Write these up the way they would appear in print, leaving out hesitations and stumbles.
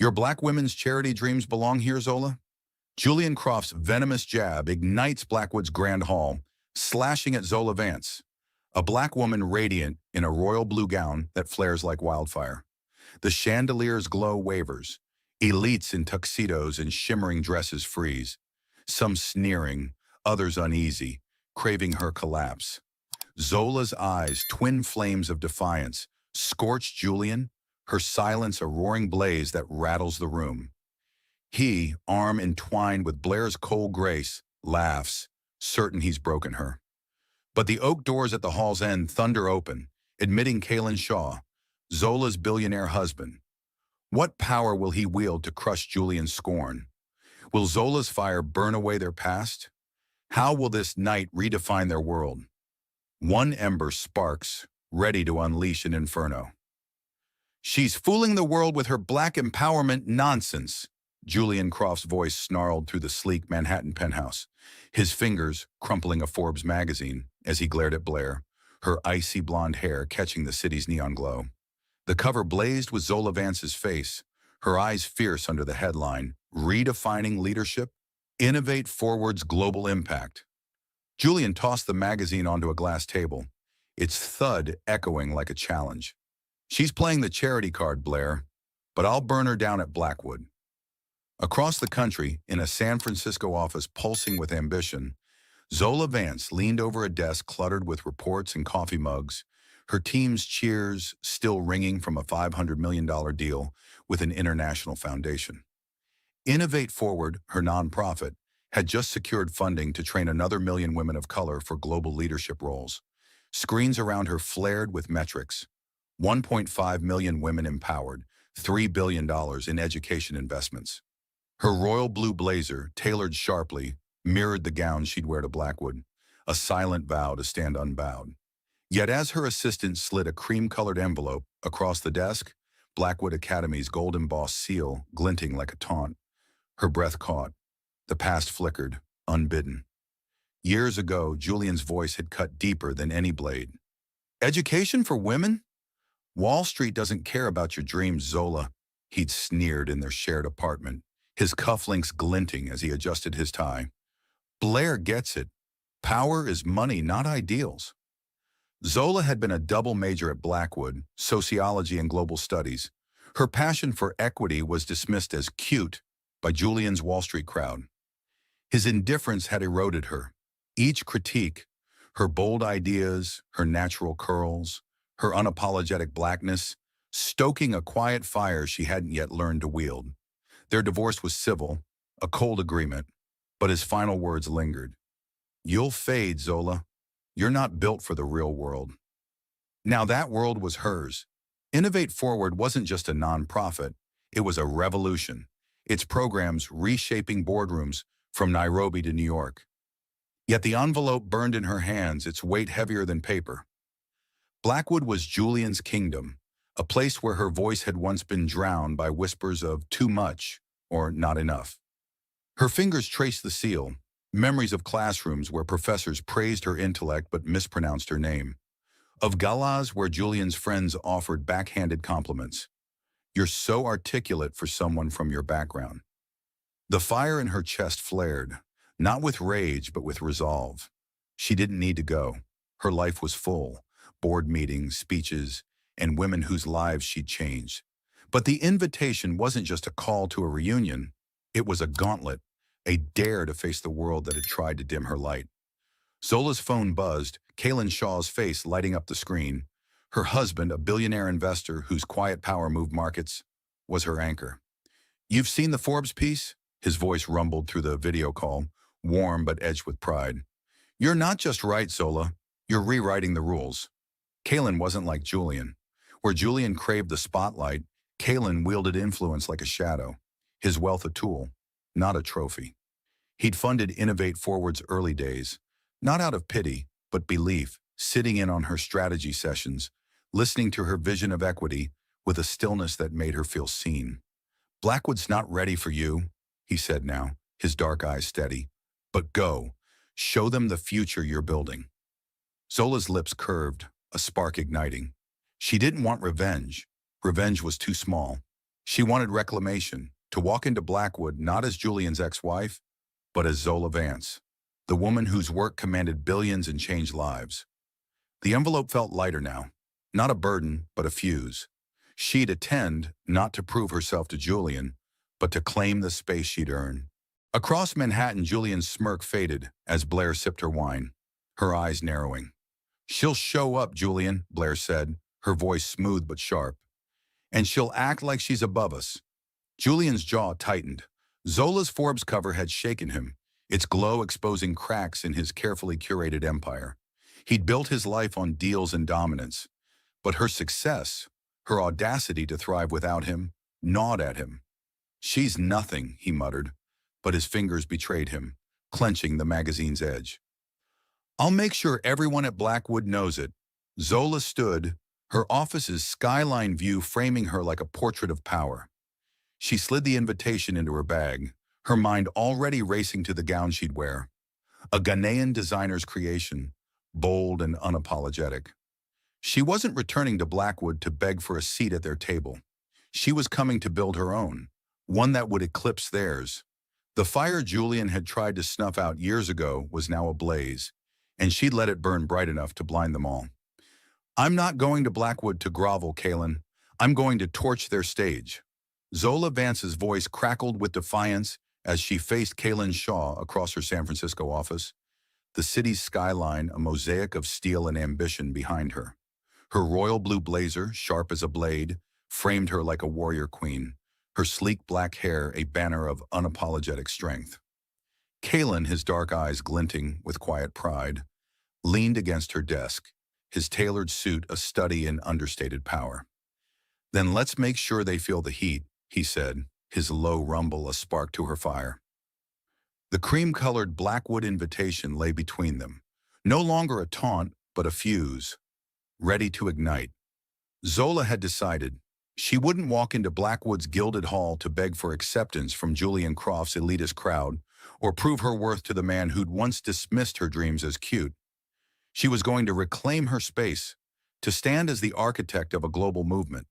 Your black women's charity dreams belong here, Zola? Julian Croft's venomous jab ignites Blackwood's grand hall, slashing at Zola Vance, a black woman radiant in a royal blue gown that flares like wildfire. The chandelier's glow wavers. Elites in tuxedos and shimmering dresses freeze, some sneering, others uneasy, craving her collapse. Zola's eyes, twin flames of defiance, scorch Julian, her silence a roaring blaze that rattles the room. He, arm entwined with Blair's cold grace, laughs, certain he's broken her. But the oak doors at the hall's end thunder open, admitting Kaelen Shaw, Zola's billionaire husband. What power will he wield to crush Julian's scorn? Will Zola's fire burn away their past? How will this night redefine their world? One ember sparks, ready to unleash an inferno. She's fooling the world with her black empowerment nonsense, Julian Croft's voice snarled through the sleek Manhattan penthouse, his fingers crumpling a Forbes magazine as he glared at Blair, her icy blonde hair catching the city's neon glow. The cover blazed with Zola Vance's face, her eyes fierce under the headline, Redefining Leadership, Innovate Forward's Global Impact. Julian tossed the magazine onto a glass table, its thud echoing like a challenge. She's playing the charity card, Blair, but I'll burn her down at Blackwood. Across the country, in a San Francisco office pulsing with ambition, Zola Vance leaned over a desk cluttered with reports and coffee mugs, her team's cheers still ringing from a $500 million deal with an international foundation. Innovate Forward, her nonprofit, had just secured funding to train another 1 million women of color for global leadership roles. Screens around her flared with metrics. 1.5 million women empowered, $3 billion in education investments. Her royal blue blazer, tailored sharply, mirrored the gown she'd wear to Blackwood, a silent vow to stand unbowed. Yet as her assistant slid a cream-colored envelope across the desk, Blackwood Academy's gold-embossed seal glinting like a taunt, her breath caught. The past flickered, unbidden. Years ago, Julian's voice had cut deeper than any blade. Education for women? Wall Street doesn't care about your dreams, Zola, he'd sneered in their shared apartment, his cufflinks glinting as he adjusted his tie. Blair gets it. Power is money, not ideals. Zola had been a double major at Blackwood, sociology and global studies. Her passion for equity was dismissed as cute by Julian's Wall Street crowd. His indifference had eroded her. Each critique, her bold ideas, her natural curls, her unapologetic blackness, stoking a quiet fire she hadn't yet learned to wield. Their divorce was civil, a cold agreement, but his final words lingered. You'll fade, Zola. You're not built for the real world. Now that world was hers. Innovate Forward wasn't just a nonprofit, it was a revolution. Its programs reshaping boardrooms from Nairobi to New York. Yet the envelope burned in her hands, its weight heavier than paper. Blackwood was Julian's kingdom, a place where her voice had once been drowned by whispers of too much or not enough. Her fingers traced the seal, memories of classrooms where professors praised her intellect but mispronounced her name, of galas where Julian's friends offered backhanded compliments. You're so articulate for someone from your background. The fire in her chest flared, not with rage but with resolve. She didn't need to go. Her life was full, board meetings, speeches, and women whose lives she'd changed. But the invitation wasn't just a call to a reunion, it was a gauntlet, a dare to face the world that had tried to dim her light. Zola's phone buzzed, Kaelen Shaw's face lighting up the screen. Her husband, a billionaire investor whose quiet power moved markets, was her anchor. You've seen the Forbes piece? His voice rumbled through the video call, warm but edged with pride. You're not just right, Zola. You're rewriting the rules. Kaelen wasn't like Julian. Where Julian craved the spotlight, Kaelen wielded influence like a shadow, his wealth a tool, not a trophy. He'd funded Innovate Forward's early days, not out of pity, but belief, sitting in on her strategy sessions, listening to her vision of equity with a stillness that made her feel seen. Blackwood's not ready for you, he said now, his dark eyes steady. But go, show them the future you're building. Zola's lips curved, a spark igniting. She didn't want revenge. Revenge was too small. She wanted reclamation, to walk into Blackwood not as Julian's ex-wife, but as Zola Vance, the woman whose work commanded billions and changed lives. The envelope felt lighter now, not a burden, but a fuse. She'd attend, not to prove herself to Julian, but to claim the space she'd earned. Across Manhattan, Julian's smirk faded as Blair sipped her wine, her eyes narrowing. "She'll show up, Julian," Blair said, her voice smooth but sharp. "And she'll act like she's above us." Julian's jaw tightened. Zola's Forbes cover had shaken him, its glow exposing cracks in his carefully curated empire. He'd built his life on deals and dominance, but her success, her audacity to thrive without him, gnawed at him. "She's nothing," he muttered, but his fingers betrayed him, clenching the magazine's edge. "I'll make sure everyone at Blackwood knows it." Zola stood, her office's skyline view framing her like a portrait of power. She slid the invitation into her bag, her mind already racing to the gown she'd wear. A Ghanaian designer's creation, bold and unapologetic. She wasn't returning to Blackwood to beg for a seat at their table. She was coming to build her own, one that would eclipse theirs. The fire Julian had tried to snuff out years ago was now ablaze, and she'd let it burn bright enough to blind them all. "I'm not going to Blackwood to grovel, Kaelen. I'm going to torch their stage." Zola Vance's voice crackled with defiance as she faced Kaelen Shaw across her San Francisco office, the city's skyline a mosaic of steel and ambition behind her. Her royal blue blazer, sharp as a blade, framed her like a warrior queen, her sleek black hair a banner of unapologetic strength. Kaelen, his dark eyes glinting with quiet pride, leaned against her desk, his tailored suit a study in understated power. "Then let's make sure they feel the heat," he said, his low rumble a spark to her fire. The cream-colored Blackwood invitation lay between them, no longer a taunt, but a fuse, ready to ignite. Zola had decided she wouldn't walk into Blackwood's gilded hall to beg for acceptance from Julian Croft's elitist crowd or prove her worth to the man who'd once dismissed her dreams as cute. She was going to reclaim her space, to stand as the architect of a global movement.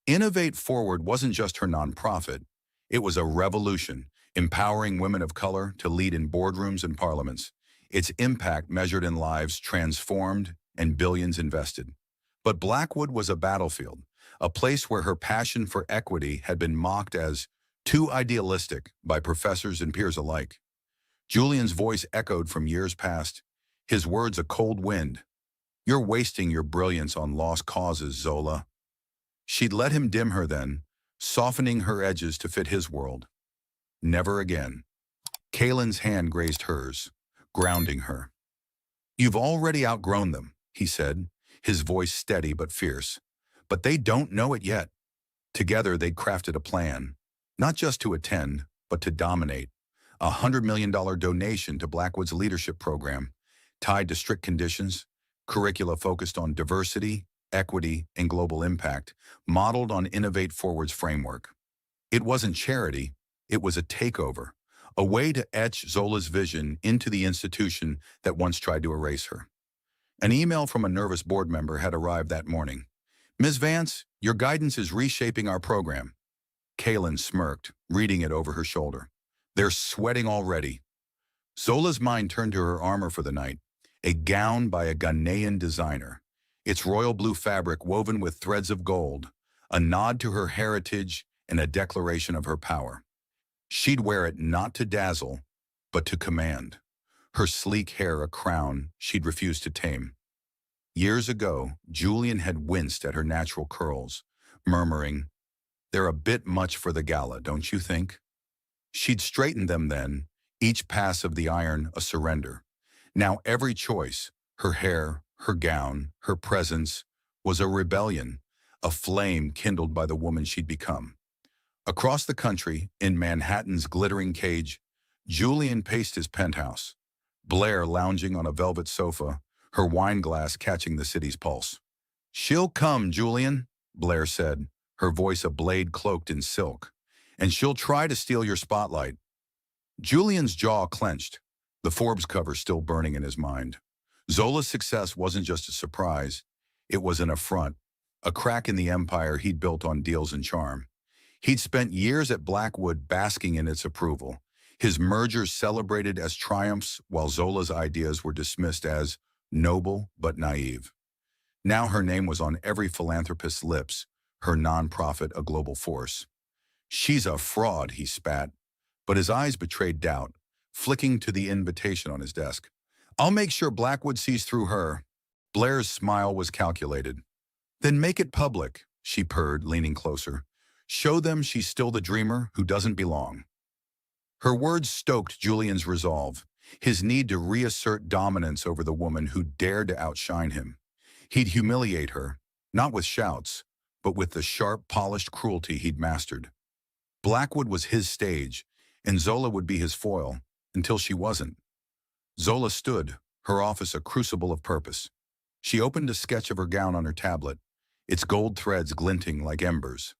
Innovate Forward wasn't just her nonprofit. It was a revolution, empowering women of color to lead in boardrooms and parliaments, its impact measured in lives transformed and billions invested. But Blackwood was a battlefield, a place where her passion for equity had been mocked as too idealistic by professors and peers alike. Julian's voice echoed from years past, his words a cold wind. "You're wasting your brilliance on lost causes, Zola." She'd let him dim her then, softening her edges to fit his world. Never again. Kaelen's hand grazed hers, grounding her. "You've already outgrown them," he said, his voice steady but fierce. "But they don't know it yet." Together they'd crafted a plan, not just to attend, but to dominate. A $100 million donation to Blackwood's leadership program, tied to strict conditions, curricula focused on diversity, equity, and global impact, modeled on Innovate Forward's framework. It wasn't charity, it was a takeover, a way to etch Zola's vision into the institution that once tried to erase her. An email from a nervous board member had arrived that morning. "Ms. Vance, your guidance is reshaping our program." Kaelen smirked, reading it over her shoulder. "They're sweating already." Zola's mind turned to her armor for the night, a gown by a Ghanaian designer, its royal blue fabric woven with threads of gold, a nod to her heritage and a declaration of her power. She'd wear it not to dazzle, but to command, her sleek hair a crown she'd refused to tame. Years ago, Julian had winced at her natural curls, murmuring, "They're a bit much for the gala, don't you think?" She'd straightened them then, each pass of the iron a surrender. Now every choice, her hair, her gown, her presence, was a rebellion, a flame kindled by the woman she'd become. Across the country, in Manhattan's glittering cage, Julian paced his penthouse, Blair lounging on a velvet sofa, her wine glass catching the city's pulse. "She'll come, Julian," Blair said, her voice a blade cloaked in silk, "and she'll try to steal your spotlight." Julian's jaw clenched, the Forbes cover still burning in his mind. Zola's success wasn't just a surprise, it was an affront, a crack in the empire he'd built on deals and charm. He'd spent years at Blackwood basking in its approval, his mergers celebrated as triumphs while Zola's ideas were dismissed as noble but naive. Now her name was on every philanthropist's lips, her nonprofit a global force. "She's a fraud," he spat, but his eyes betrayed doubt, flicking to the invitation on his desk. "I'll make sure Blackwood sees through her." Blair's smile was calculated. "Then make it public," she purred, leaning closer. "Show them she's still the dreamer who doesn't belong." Her words stoked Julian's resolve, his need to reassert dominance over the woman who dared to outshine him. He'd humiliate her, not with shouts, but with the sharp, polished cruelty he'd mastered. Blackwood was his stage, and Zola would be his foil, until she wasn't. Zola stood, her office a crucible of purpose. She opened a sketch of her gown on her tablet, its gold threads glinting like embers.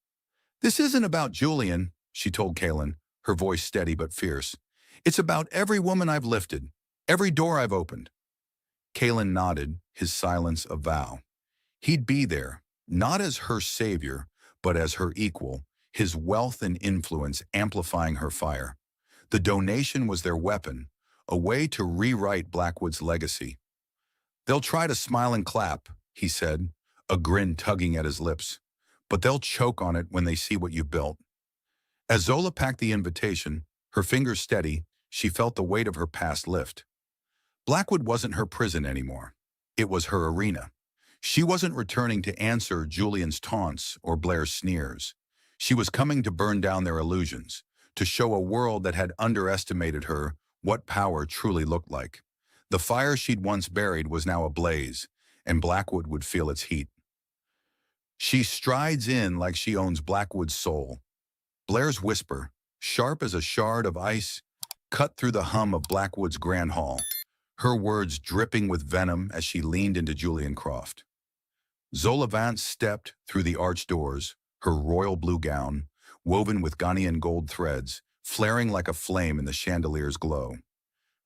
"This isn't about Julian," she told Kaelen, her voice steady but fierce. "It's about every woman I've lifted, every door I've opened." Kaelen nodded, his silence a vow. He'd be there, not as her savior, but as her equal, his wealth and influence amplifying her fire. The donation was their weapon, a way to rewrite Blackwood's legacy. "They'll try to smile and clap," he said, a grin tugging at his lips, "but they'll choke on it when they see what you've built." As Zola packed the invitation, her fingers steady, she felt the weight of her past lift. Blackwood wasn't her prison anymore. It was her arena. She wasn't returning to answer Julian's taunts or Blair's sneers. She was coming to burn down their illusions, to show a world that had underestimated her what power truly looked like. The fire she'd once buried was now ablaze, and Blackwood would feel its heat. She strides in like she owns Blackwood's soul. Blair's whisper, sharp as a shard of ice, cut through the hum of Blackwood's grand hall, her words dripping with venom as she leaned into Julian Croft. Zola Vance stepped through the arched doors, her royal blue gown, woven with Ghanaian gold threads, flaring like a flame in the chandelier's glow.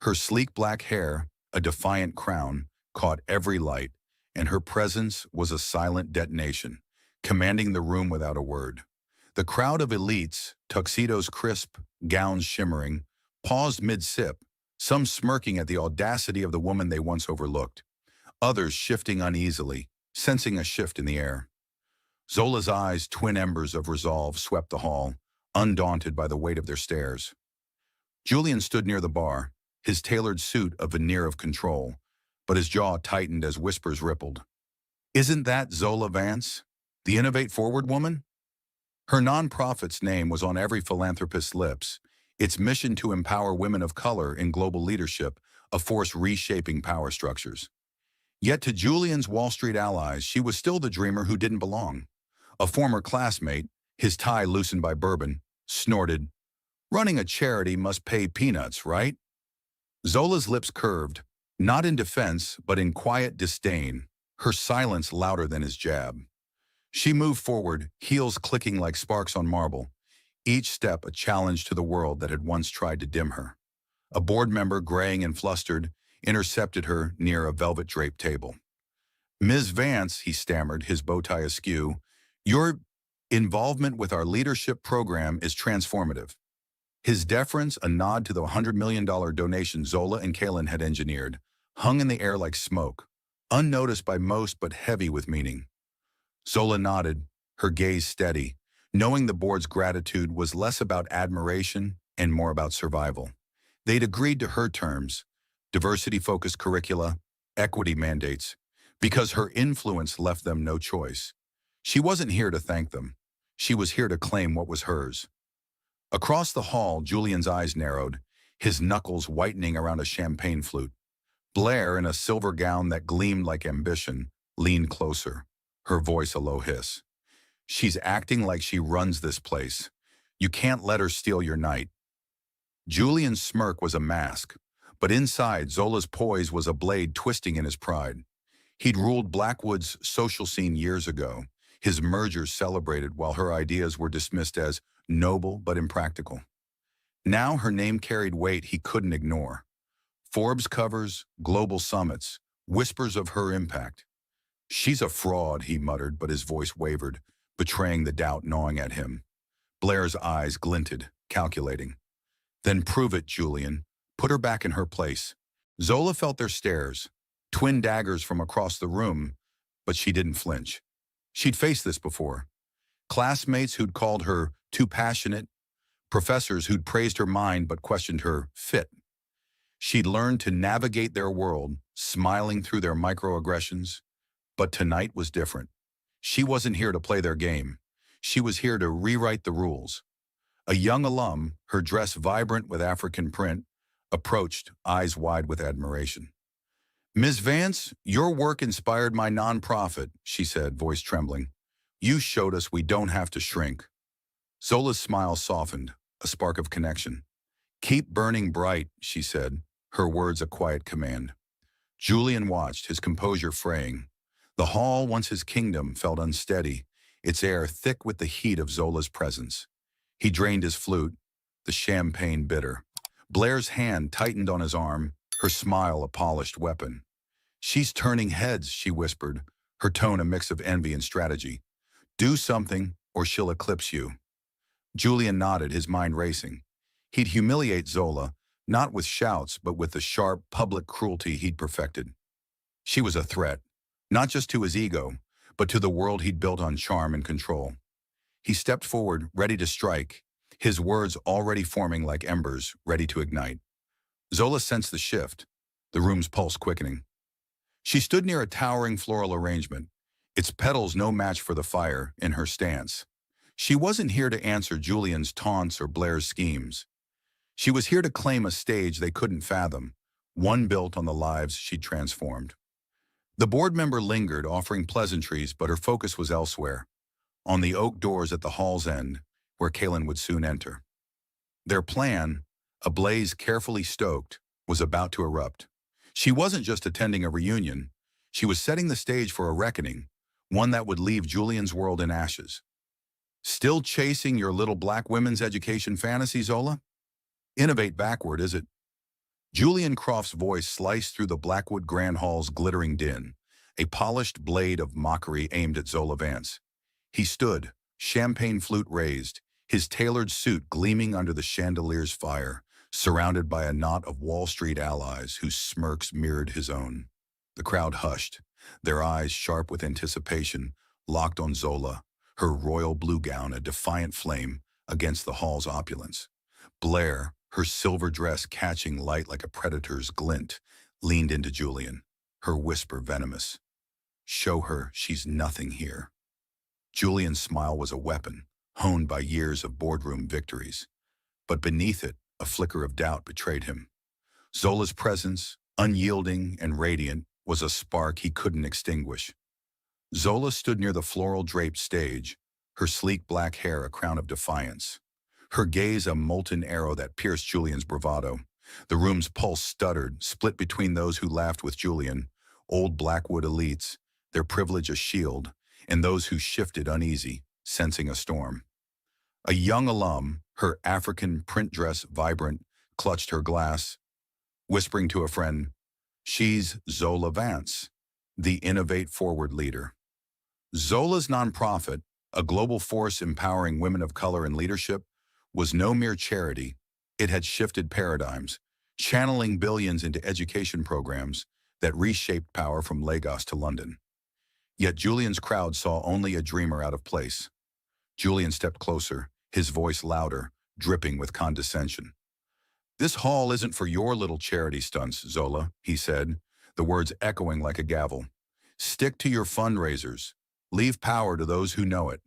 Her sleek black hair, a defiant crown, caught every light, and her presence was a silent detonation, commanding the room without a word. The crowd of elites, tuxedos crisp, gowns shimmering, paused mid-sip, some smirking at the audacity of the woman they once overlooked, others shifting uneasily, sensing a shift in the air. Zola's eyes, twin embers of resolve, swept the hall, undaunted by the weight of their stares. Julian stood near the bar, his tailored suit a veneer of control, but his jaw tightened as whispers rippled. "Isn't that Zola Vance, the Innovate Forward woman?" Her nonprofit's name was on every philanthropist's lips, its mission to empower women of color in global leadership, a force reshaping power structures. Yet to Julian's Wall Street allies, she was still the dreamer who didn't belong. A former classmate, his tie loosened by bourbon, snorted, "Running a charity must pay peanuts, right?" Zola's lips curved, not in defense, but in quiet disdain, her silence louder than his jab. She moved forward, heels clicking like sparks on marble, each step a challenge to the world that had once tried to dim her. A board member, graying and flustered, intercepted her near a velvet-draped table. "Ms. Vance," he stammered, his bow tie askew, "your involvement with our leadership program is transformative." His deference, a nod to the $100 million donation Zola and Kaelen had engineered, hung in the air like smoke, unnoticed by most but heavy with meaning. Zola nodded, her gaze steady, knowing the board's gratitude was less about admiration and more about survival. They'd agreed to her terms, diversity-focused curricula, equity mandates, because her influence left them no choice. She wasn't here to thank them. She was here to claim what was hers. Across the hall, Julian's eyes narrowed, his knuckles whitening around a champagne flute. Blair, in a silver gown that gleamed like ambition, leaned closer, her voice a low hiss. "She's acting like she runs this place. You can't let her steal your night." Julian's smirk was a mask, but inside, Zola's poise was a blade twisting in his pride. He'd ruled Blackwood's social scene years ago, his mergers celebrated while her ideas were dismissed as noble but impractical. Now her name carried weight he couldn't ignore. Forbes covers, global summits, whispers of her impact. "She's a fraud," he muttered, but his voice wavered, betraying the doubt gnawing at him. Blair's eyes glinted, calculating. Then prove it, Julian. Put her back in her place. Zola felt their stares, twin daggers from across the room, but she didn't flinch. She'd faced this before. Classmates who'd called her too passionate, professors who'd praised her mind but questioned her fit. She'd learned to navigate their world, smiling through their microaggressions. But tonight was different. She wasn't here to play their game. She was here to rewrite the rules. A young alum, her dress vibrant with African print, approached, eyes wide with admiration. "Ms. Vance, your work inspired my nonprofit," she said, voice trembling. "You showed us we don't have to shrink." Zola's smile softened, a spark of connection. "Keep burning bright," she said, her words a quiet command. Julian watched, his composure fraying. The hall, once his kingdom, felt unsteady, its air thick with the heat of Zola's presence. He drained his flute, the champagne bitter. Blair's hand tightened on his arm, her smile a polished weapon. "She's turning heads," she whispered, her tone a mix of envy and strategy. "Do something, or she'll eclipse you." Julian nodded, his mind racing. He'd humiliate Zola, not with shouts, but with the sharp, public cruelty he'd perfected. She was a threat, not just to his ego, but to the world he'd built on charm and control. He stepped forward, ready to strike, his words already forming like embers, ready to ignite. Zola sensed the shift, the room's pulse quickening. She stood near a towering floral arrangement, its petals no match for the fire, in her stance. She wasn't here to answer Julian's taunts or Blair's schemes. She was here to claim a stage they couldn't fathom, one built on the lives she'd transformed. The board member lingered, offering pleasantries, but her focus was elsewhere, on the oak doors at the hall's end, where Kaelen would soon enter. Their plan, a blaze carefully stoked, was about to erupt. She wasn't just attending a reunion, she was setting the stage for a reckoning, one that would leave Julian's world in ashes. "Still chasing your little black women's education fantasy, Zola? Innovate backward, is it?" Julian Croft's voice sliced through the Blackwood Grand Hall's glittering din, a polished blade of mockery aimed at Zola Vance. He stood, champagne flute raised, his tailored suit gleaming under the chandelier's fire, surrounded by a knot of Wall Street allies whose smirks mirrored his own. The crowd hushed, their eyes sharp with anticipation, locked on Zola, her royal blue gown a defiant flame against the hall's opulence. Blair, her silver dress catching light like a predator's glint, leaned into Julian, her whisper venomous. "Show her she's nothing here." Julian's smile was a weapon, honed by years of boardroom victories. But beneath it, a flicker of doubt betrayed him. Zola's presence, unyielding and radiant, was a spark he couldn't extinguish. Zola stood near the floral-draped stage, her sleek black hair a crown of defiance. Her gaze a molten arrow that pierced Julian's bravado. The room's pulse stuttered, split between those who laughed with Julian, old Blackwood elites, their privilege a shield, and those who shifted uneasy, sensing a storm. A young alum, her African print dress vibrant, clutched her glass, whispering to a friend, "She's Zola Vance, the Innovate Forward leader." Zola's nonprofit, a global force empowering women of color in leadership, was no mere charity. It had shifted paradigms, channeling billions into education programs that reshaped power from Lagos to London. Yet Julian's crowd saw only a dreamer out of place. Julian stepped closer, his voice louder, dripping with condescension. "This hall isn't for your little charity stunts, Zola," he said, the words echoing like a gavel. "Stick to your fundraisers. Leave power to those who know it."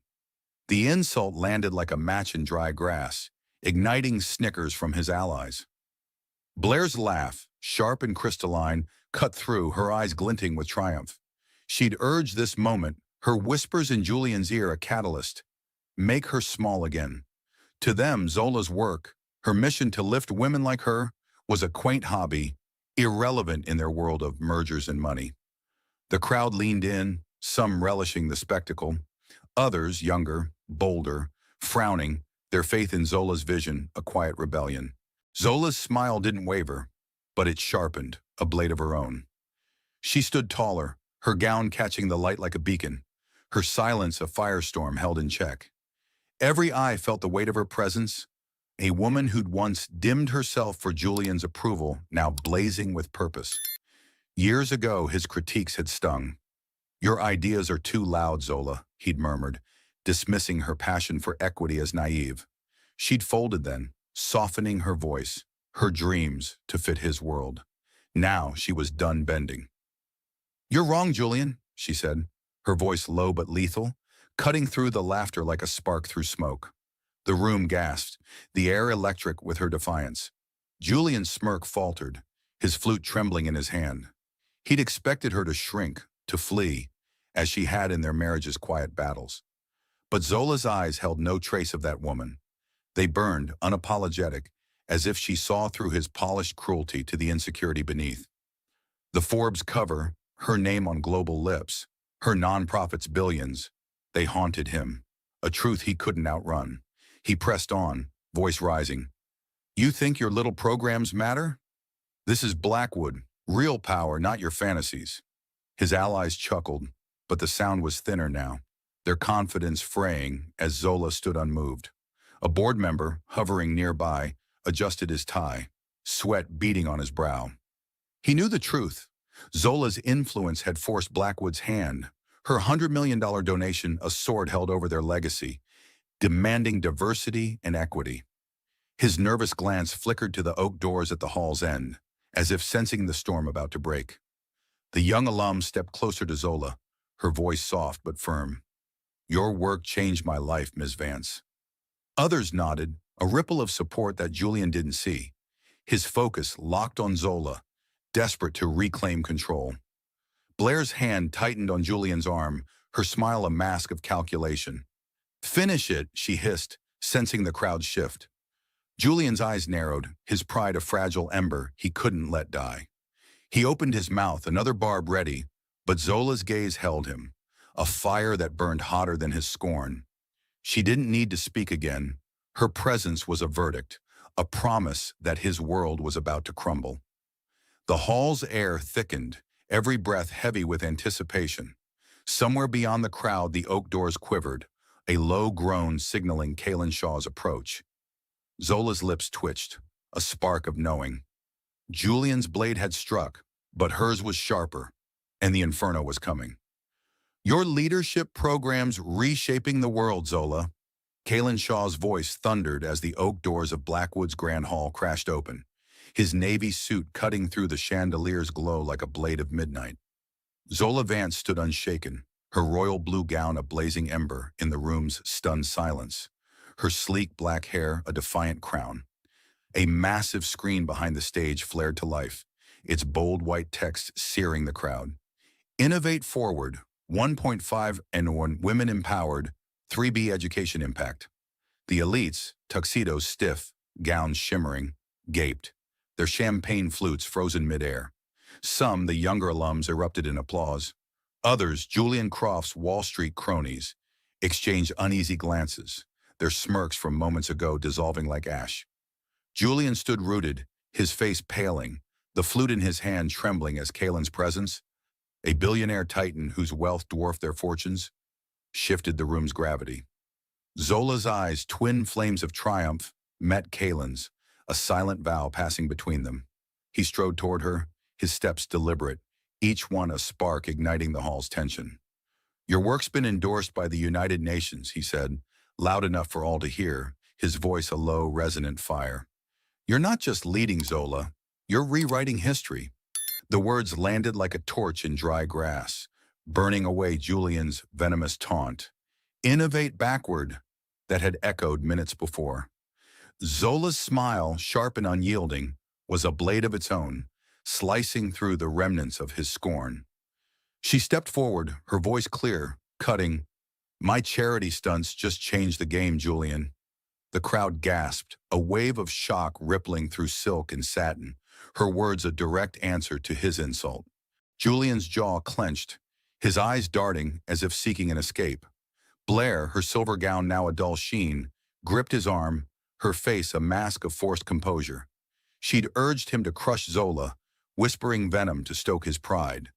The insult landed like a match in dry grass, igniting snickers from his allies. Blair's laugh, sharp and crystalline, cut through, her eyes glinting with triumph. She'd urged this moment, her whispers in Julian's ear a catalyst. Make her small again. To them, Zola's work, her mission to lift women like her, was a quaint hobby, irrelevant in their world of mergers and money. The crowd leaned in, some relishing the spectacle, others, younger, bolder, frowning, their faith in Zola's vision a quiet rebellion. Zola's smile didn't waver, but it sharpened, a blade of her own. She stood taller, her gown catching the light like a beacon, her silence a firestorm held in check. Every eye felt the weight of her presence, a woman who'd once dimmed herself for Julian's approval, now blazing with purpose. Years ago, his critiques had stung. "Your ideas are too loud, Zola," he'd murmured, dismissing her passion for equity as naive. She'd folded then, softening her voice, her dreams to fit his world. Now she was done bending. "You're wrong, Julian," she said, her voice low but lethal, cutting through the laughter like a spark through smoke. The room gasped, the air electric with her defiance. Julian's smirk faltered, his flute trembling in his hand. He'd expected her to shrink, to flee, as she had in their marriage's quiet battles. But Zola's eyes held no trace of that woman. They burned, unapologetic, as if she saw through his polished cruelty to the insecurity beneath. The Forbes cover, her name on global lips, her nonprofit's billions, they haunted him, a truth he couldn't outrun. He pressed on, voice rising. "You think your little programs matter? This is Blackwood, real power, not your fantasies." His allies chuckled, but the sound was thinner now, their confidence fraying as Zola stood unmoved. A board member, hovering nearby, adjusted his tie, sweat beading on his brow. He knew the truth. Zola's influence had forced Blackwood's hand, her $100 million donation a sword held over their legacy, demanding diversity and equity. His nervous glance flickered to the oak doors at the hall's end, as if sensing the storm about to break. The young alum stepped closer to Zola, her voice soft but firm. "Your work changed my life, Ms. Vance." Others nodded, a ripple of support that Julian didn't see. His focus locked on Zola, desperate to reclaim control. Blair's hand tightened on Julian's arm, her smile a mask of calculation. "Finish it," she hissed, sensing the crowd shift. Julian's eyes narrowed, his pride a fragile ember he couldn't let die. He opened his mouth, another barb ready, but Zola's gaze held him, a fire that burned hotter than his scorn. She didn't need to speak again. Her presence was a verdict, a promise that his world was about to crumble. The hall's air thickened, every breath heavy with anticipation. Somewhere beyond the crowd, the oak doors quivered, a low groan signaling Kaelen Shaw's approach. Zola's lips twitched, a spark of knowing. Julian's blade had struck, but hers was sharper, and the inferno was coming. "Your leadership program's reshaping the world, Zola." Kaelen Shaw's voice thundered as the oak doors of Blackwood's Grand Hall crashed open, his navy suit cutting through the chandelier's glow like a blade of midnight. Zola Vance stood unshaken, her royal blue gown a blazing ember in the room's stunned silence, her sleek black hair a defiant crown. A massive screen behind the stage flared to life, its bold white text searing the crowd. "Innovate Forward, 1.5 and 1 Women Empowered, 3B Education Impact." The elites, tuxedos stiff, gowns shimmering, gaped, their champagne flutes frozen midair. Some, the younger alums, erupted in applause. Others, Julian Croft's Wall Street cronies, exchanged uneasy glances, their smirks from moments ago dissolving like ash. Julian stood rooted, his face paling, the flute in his hand trembling as Kaelen's presence, a billionaire titan whose wealth dwarfed their fortunes, shifted the room's gravity. Zola's eyes, twin flames of triumph, met Kaelen's, a silent vow passing between them. He strode toward her, his steps deliberate, each one a spark igniting the hall's tension. "Your work's been endorsed by the United Nations," he said, loud enough for all to hear, his voice a low, resonant fire. "You're not just leading, Zola, you're rewriting history." The words landed like a torch in dry grass, burning away Julian's venomous taunt. "Innovate backward," that had echoed minutes before. Zola's smile, sharp and unyielding, was a blade of its own, slicing through the remnants of his scorn. She stepped forward, her voice clear, cutting, "My charity stunts just changed the game, Julian." The crowd gasped, a wave of shock rippling through silk and satin, her words a direct answer to his insult. Julian's jaw clenched, his eyes darting as if seeking an escape. Blair, her silver gown now a dull sheen, gripped his arm, her face a mask of forced composure. She'd urged him to crush Zola, whispering venom to stoke his pride.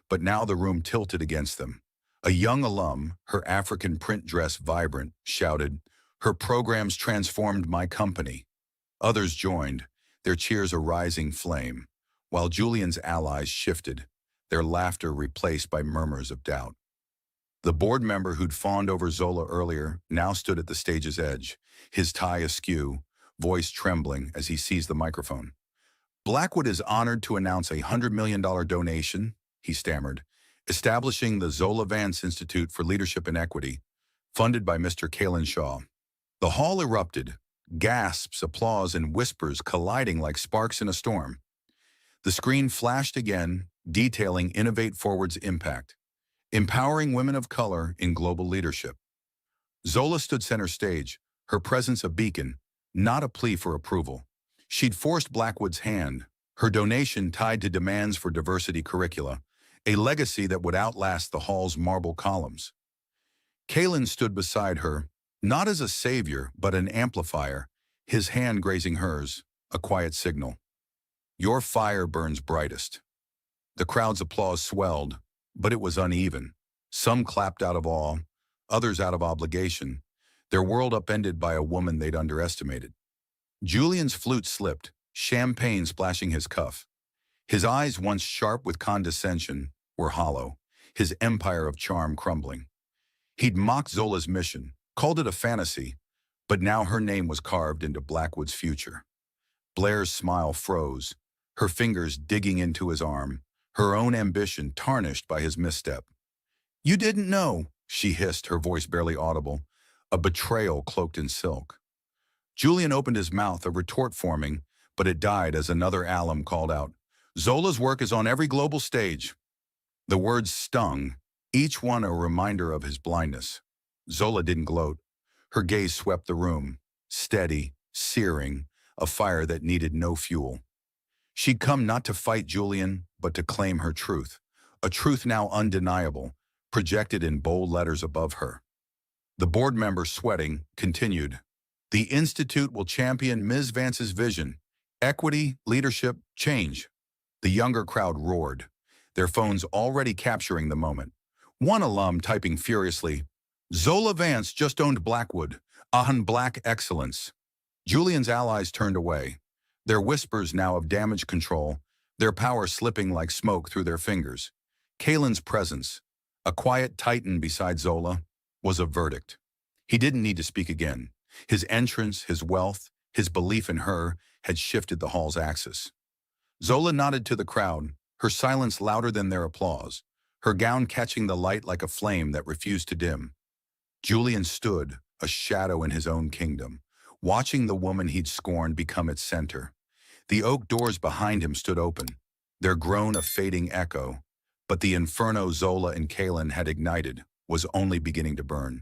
But now the room tilted against them. A young alum, her African print dress vibrant, shouted, Her programs transformed my company. Others joined, their cheers a rising flame, while Julian's allies shifted, their laughter replaced by murmurs of doubt. The board member who'd fawned over Zola earlier now stood at the stage's edge, his tie askew, voice trembling as he seized the microphone. Blackwood is honored to announce a $100 million donation, he stammered, establishing the Zola Vance Institute for Leadership and Equity, funded by Mr. Kaelen Shaw. The hall erupted, gasps, applause, and whispers colliding like sparks in a storm. The screen flashed again, detailing Innovate Forward's impact, empowering women of color in global leadership. Zola stood center stage, her presence a beacon, not a plea for approval. She'd forced Blackwood's hand, her donation tied to demands for diversity curricula, a legacy that would outlast the hall's marble columns. Kaelen stood beside her, not as a savior, but an amplifier, his hand grazing hers, a quiet signal. Your fire burns brightest. The crowd's applause swelled, but it was uneven. Some clapped out of awe, others out of obligation, their world upended by a woman they'd underestimated. Julian's flute slipped, champagne splashing his cuff. His eyes, once sharp with condescension, were hollow, his empire of charm crumbling. He'd mocked Zola's mission, called it a fantasy, but now her name was carved into Blackwood's future. Blair's smile froze, her fingers digging into his arm, her own ambition tarnished by his misstep. You didn't know, she hissed, her voice barely audible, a betrayal cloaked in silk. Julian opened his mouth, a retort forming, but it died as another alum called out, Zola's work is on every global stage. The words stung, each one a reminder of his blindness. Zola didn't gloat. Her gaze swept the room, steady, searing, a fire that needed no fuel. She'd come not to fight Julian, but to claim her truth, a truth now undeniable, projected in bold letters above her. The board member, sweating, continued, The Institute will champion Ms. Vance's vision, equity, leadership, change. The younger crowd roared, their phones already capturing the moment. One alum typing furiously, Zola Vance just owned Blackwood, on black excellence. Julian's allies turned away, their whispers now of damage control, their power slipping like smoke through their fingers. Kaelen's presence, a quiet titan beside Zola, was a verdict. He didn't need to speak again. His entrance, his wealth, his belief in her had shifted the hall's axis. Zola nodded to the crowd, her silence louder than their applause, her gown catching the light like a flame that refused to dim. Julian stood, a shadow in his own kingdom, watching the woman he'd scorned become its center. The oak doors behind him stood open, their groan a fading echo, but the inferno Zola and Kaelen had ignited was only beginning to burn.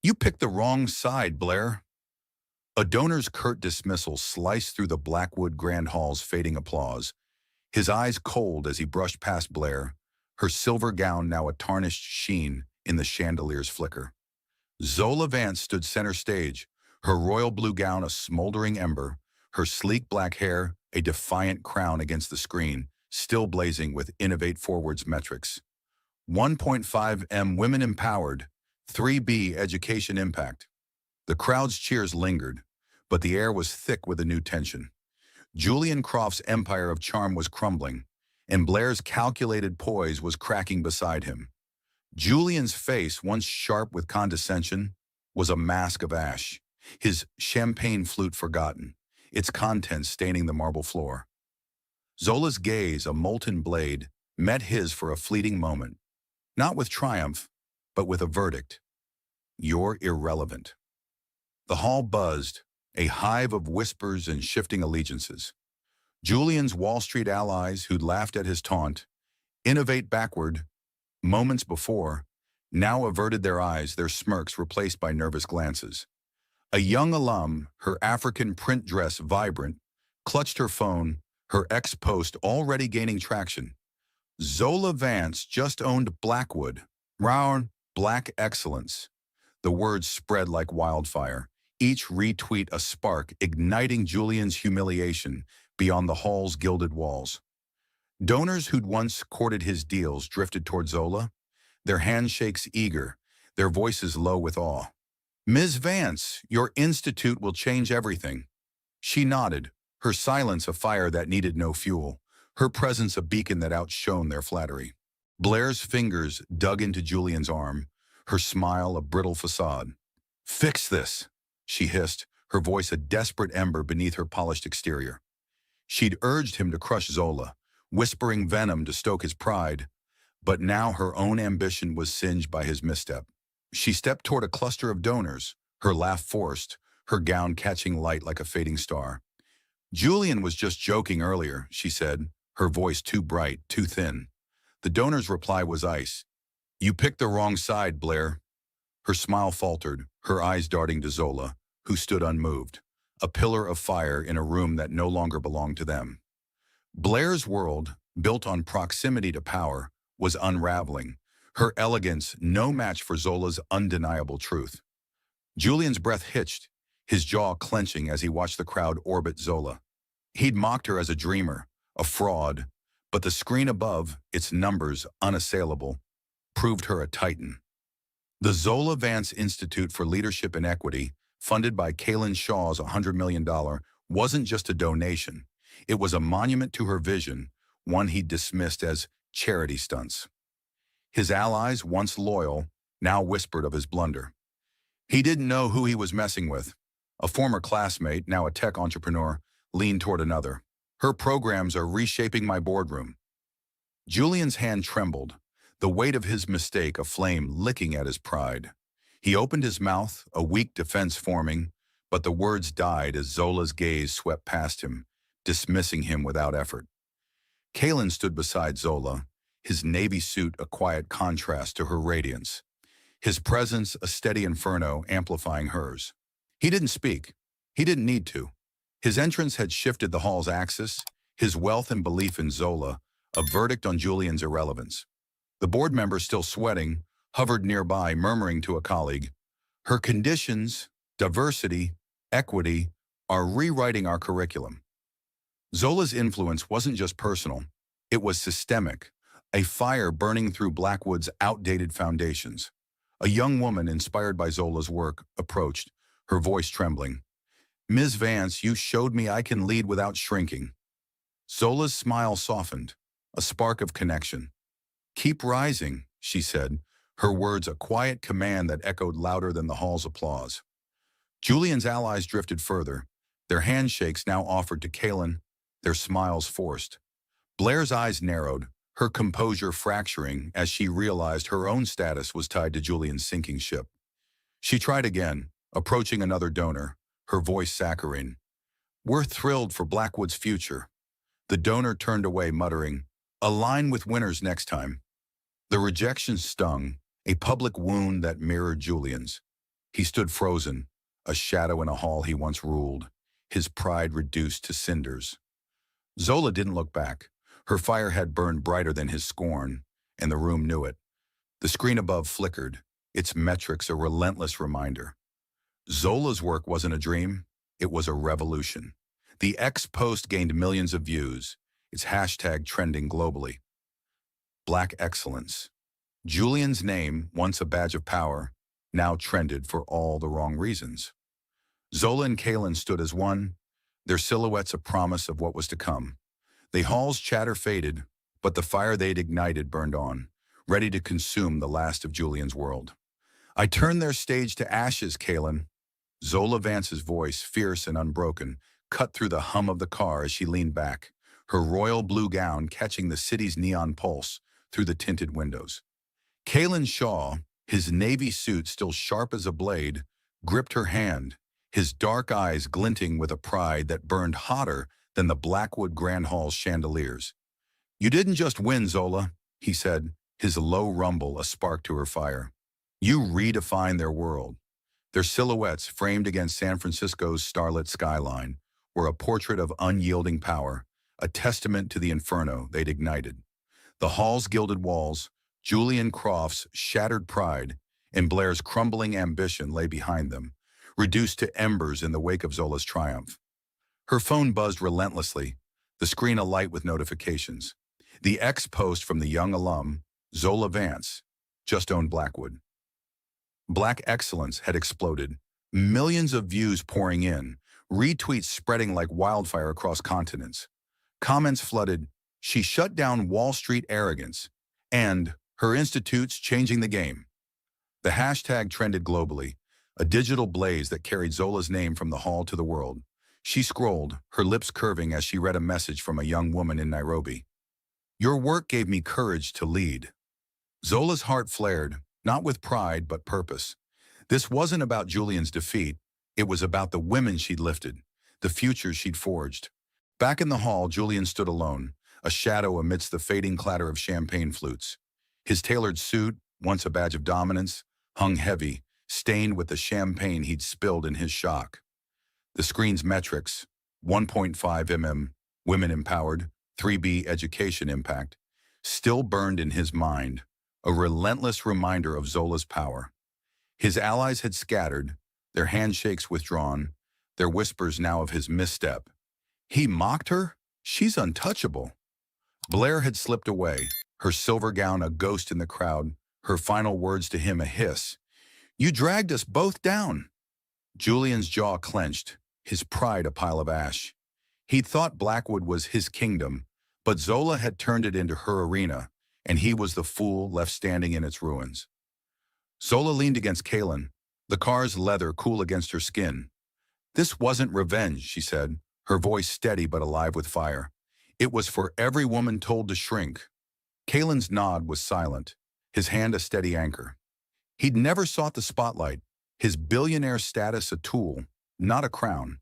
You picked the wrong side, Blair. A donor's curt dismissal sliced through the Blackwood Grand Hall's fading applause, his eyes cold as he brushed past Blair, her silver gown now a tarnished sheen in the chandelier's flicker. Zola Vance stood center stage, her royal blue gown a smoldering ember, her sleek black hair a defiant crown against the screen, still blazing with Innovate Forward's metrics. 1.5 M Women Empowered, 3B Education Impact. The crowd's cheers lingered, but the air was thick with a new tension. Julian Croft's empire of charm was crumbling, and Blair's calculated poise was cracking beside him. Julian's face, once sharp with condescension, was a mask of ash, his champagne flute forgotten, its contents staining the marble floor. Zola's gaze, a molten blade, met his for a fleeting moment, not with triumph, but with a verdict. You're irrelevant. The hall buzzed, a hive of whispers and shifting allegiances. Julian's Wall Street allies who'd laughed at his taunt, innovate backward, moments before, now averted their eyes, their smirks replaced by nervous glances. A young alum, her African print dress vibrant, clutched her phone, her ex-post already gaining traction. Zola Vance just owned Blackwood, round black excellence. The words spread like wildfire, each retweet a spark igniting Julian's humiliation beyond the hall's gilded walls. Donors who'd once courted his deals drifted toward Zola, their handshakes eager, their voices low with awe. Ms. Vance, your institute will change everything. She nodded, her silence a fire that needed no fuel, her presence a beacon that outshone their flattery. Blair's fingers dug into Julian's arm, her smile a brittle facade. "Fix this," she hissed, her voice a desperate ember beneath her polished exterior. She'd urged him to crush Zola, whispering venom to stoke his pride, but now her own ambition was singed by his misstep. She stepped toward a cluster of donors, her laugh forced, her gown catching light like a fading star. "Julian was just joking earlier," she said, her voice too bright, too thin. The donor's reply was ice. "You picked the wrong side, Blair." Her smile faltered, her eyes darting to Zola, who stood unmoved, a pillar of fire in a room that no longer belonged to them. Blair's world, built on proximity to power, was unraveling, her elegance no match for Zola's undeniable truth. Julian's breath hitched, his jaw clenching as he watched the crowd orbit Zola. He'd mocked her as a dreamer, a fraud, but the screen above, its numbers unassailable, proved her a titan. The Zola Vance Institute for Leadership and Equity, funded by Kaelen Shaw's $100 million, wasn't just a donation. It was a monument to her vision, one he'd dismissed as charity stunts. His allies, once loyal, now whispered of his blunder. He didn't know who he was messing with. A former classmate, now a tech entrepreneur, leaned toward another. "Her programs are reshaping my boardroom." Julian's hand trembled, the weight of his mistake a flame licking at his pride. He opened his mouth, a weak defense forming, but the words died as Zola's gaze swept past him, dismissing him without effort. Kaelen stood beside Zola, his navy suit a quiet contrast to her radiance, his presence a steady inferno amplifying hers. He didn't speak. He didn't need to. His entrance had shifted the hall's axis, his wealth and belief in Zola, a verdict on Julian's irrelevance. The board member, still sweating, hovered nearby, murmuring to a colleague, "Her conditions, diversity, equity, are rewriting our curriculum." Zola's influence wasn't just personal, it was systemic, a fire burning through Blackwood's outdated foundations. A young woman, inspired by Zola's work, approached, her voice trembling. "Ms. Vance, you showed me I can lead without shrinking." Zola's smile softened, a spark of connection. "Keep rising," she said, her words a quiet command that echoed louder than the hall's applause. Julian's allies drifted further, their handshakes now offered to Kaelen, their smiles forced. Blair's eyes narrowed, her composure fracturing as she realized her own status was tied to Julian's sinking ship. She tried again, approaching another donor, her voice saccharine. "We're thrilled for Blackwood's future." The donor turned away, muttering, "Align with winners next time." The rejection stung, a public wound that mirrored Julian's. He stood frozen, a shadow in a hall he once ruled, his pride reduced to cinders. Zola didn't look back. Her fire had burned brighter than his scorn, and the room knew it. The screen above flickered, its metrics a relentless reminder. Zola's work wasn't a dream, it was a revolution. The X post gained millions of views, its hashtag trending globally. Black excellence. Julian's name, once a badge of power, now trended for all the wrong reasons. Zola and Kaelen stood as one, their silhouettes a promise of what was to come. The hall's chatter faded, but the fire they'd ignited burned on, ready to consume the last of Julian's world. "I turned their stage to ashes, Kaelen." Zola Vance's voice, fierce and unbroken, cut through the hum of the car as she leaned back, her royal blue gown catching the city's neon pulse through the tinted windows. Kaelen Shaw, his navy suit still sharp as a blade, gripped her hand, his dark eyes glinting with a pride that burned hotter than the Blackwood Grand Hall's chandeliers. "You didn't just win, Zola," he said, his low rumble a spark to her fire. "You redefined their world." Their silhouettes, framed against San Francisco's starlit skyline, were a portrait of unyielding power, a testament to the inferno they'd ignited. The hall's gilded walls, Julian Croft's shattered pride, and Blair's crumbling ambition lay behind them, reduced to embers in the wake of Zola's triumph. Her phone buzzed relentlessly, the screen alight with notifications. The X post from the young alum, Zola Vance, just owned Blackwood. Black excellence had exploded. Millions of views pouring in, retweets spreading like wildfire across continents. Comments flooded, "She shut down Wall Street arrogance," and "Her institute's changing the game." The hashtag trended globally, a digital blaze that carried Zola's name from the hall to the world. She scrolled, her lips curving as she read a message from a young woman in Nairobi. "Your work gave me courage to lead." Zola's heart flared, not with pride but purpose. This wasn't about Julian's defeat, it was about the women she'd lifted, the futures she'd forged. Back in the hall, Julian stood alone, a shadow amidst the fading clatter of champagne flutes. His tailored suit, once a badge of dominance, hung heavy, stained with the champagne he'd spilled in his shock. The screen's metrics, 1.5 mm, women empowered, 3B education impact, still burned in his mind, a relentless reminder of Zola's power. His allies had scattered, their handshakes withdrawn, their whispers now of his misstep. He mocked her? She's untouchable. Blair had slipped away, her silver gown a ghost in the crowd, her final words to him a hiss. "You dragged us both down." Julian's jaw clenched, his pride a pile of ash. He'd thought Blackwood was his kingdom, but Zola had turned it into her arena, and he was the fool left standing in its ruins. Zola leaned against Kaelen, the car's leather cool against her skin. "This wasn't revenge," she said, her voice steady but alive with fire. "It was for every woman told to shrink." Kalen's nod was silent, his hand a steady anchor. He'd never sought the spotlight, his billionaire status a tool, not a crown.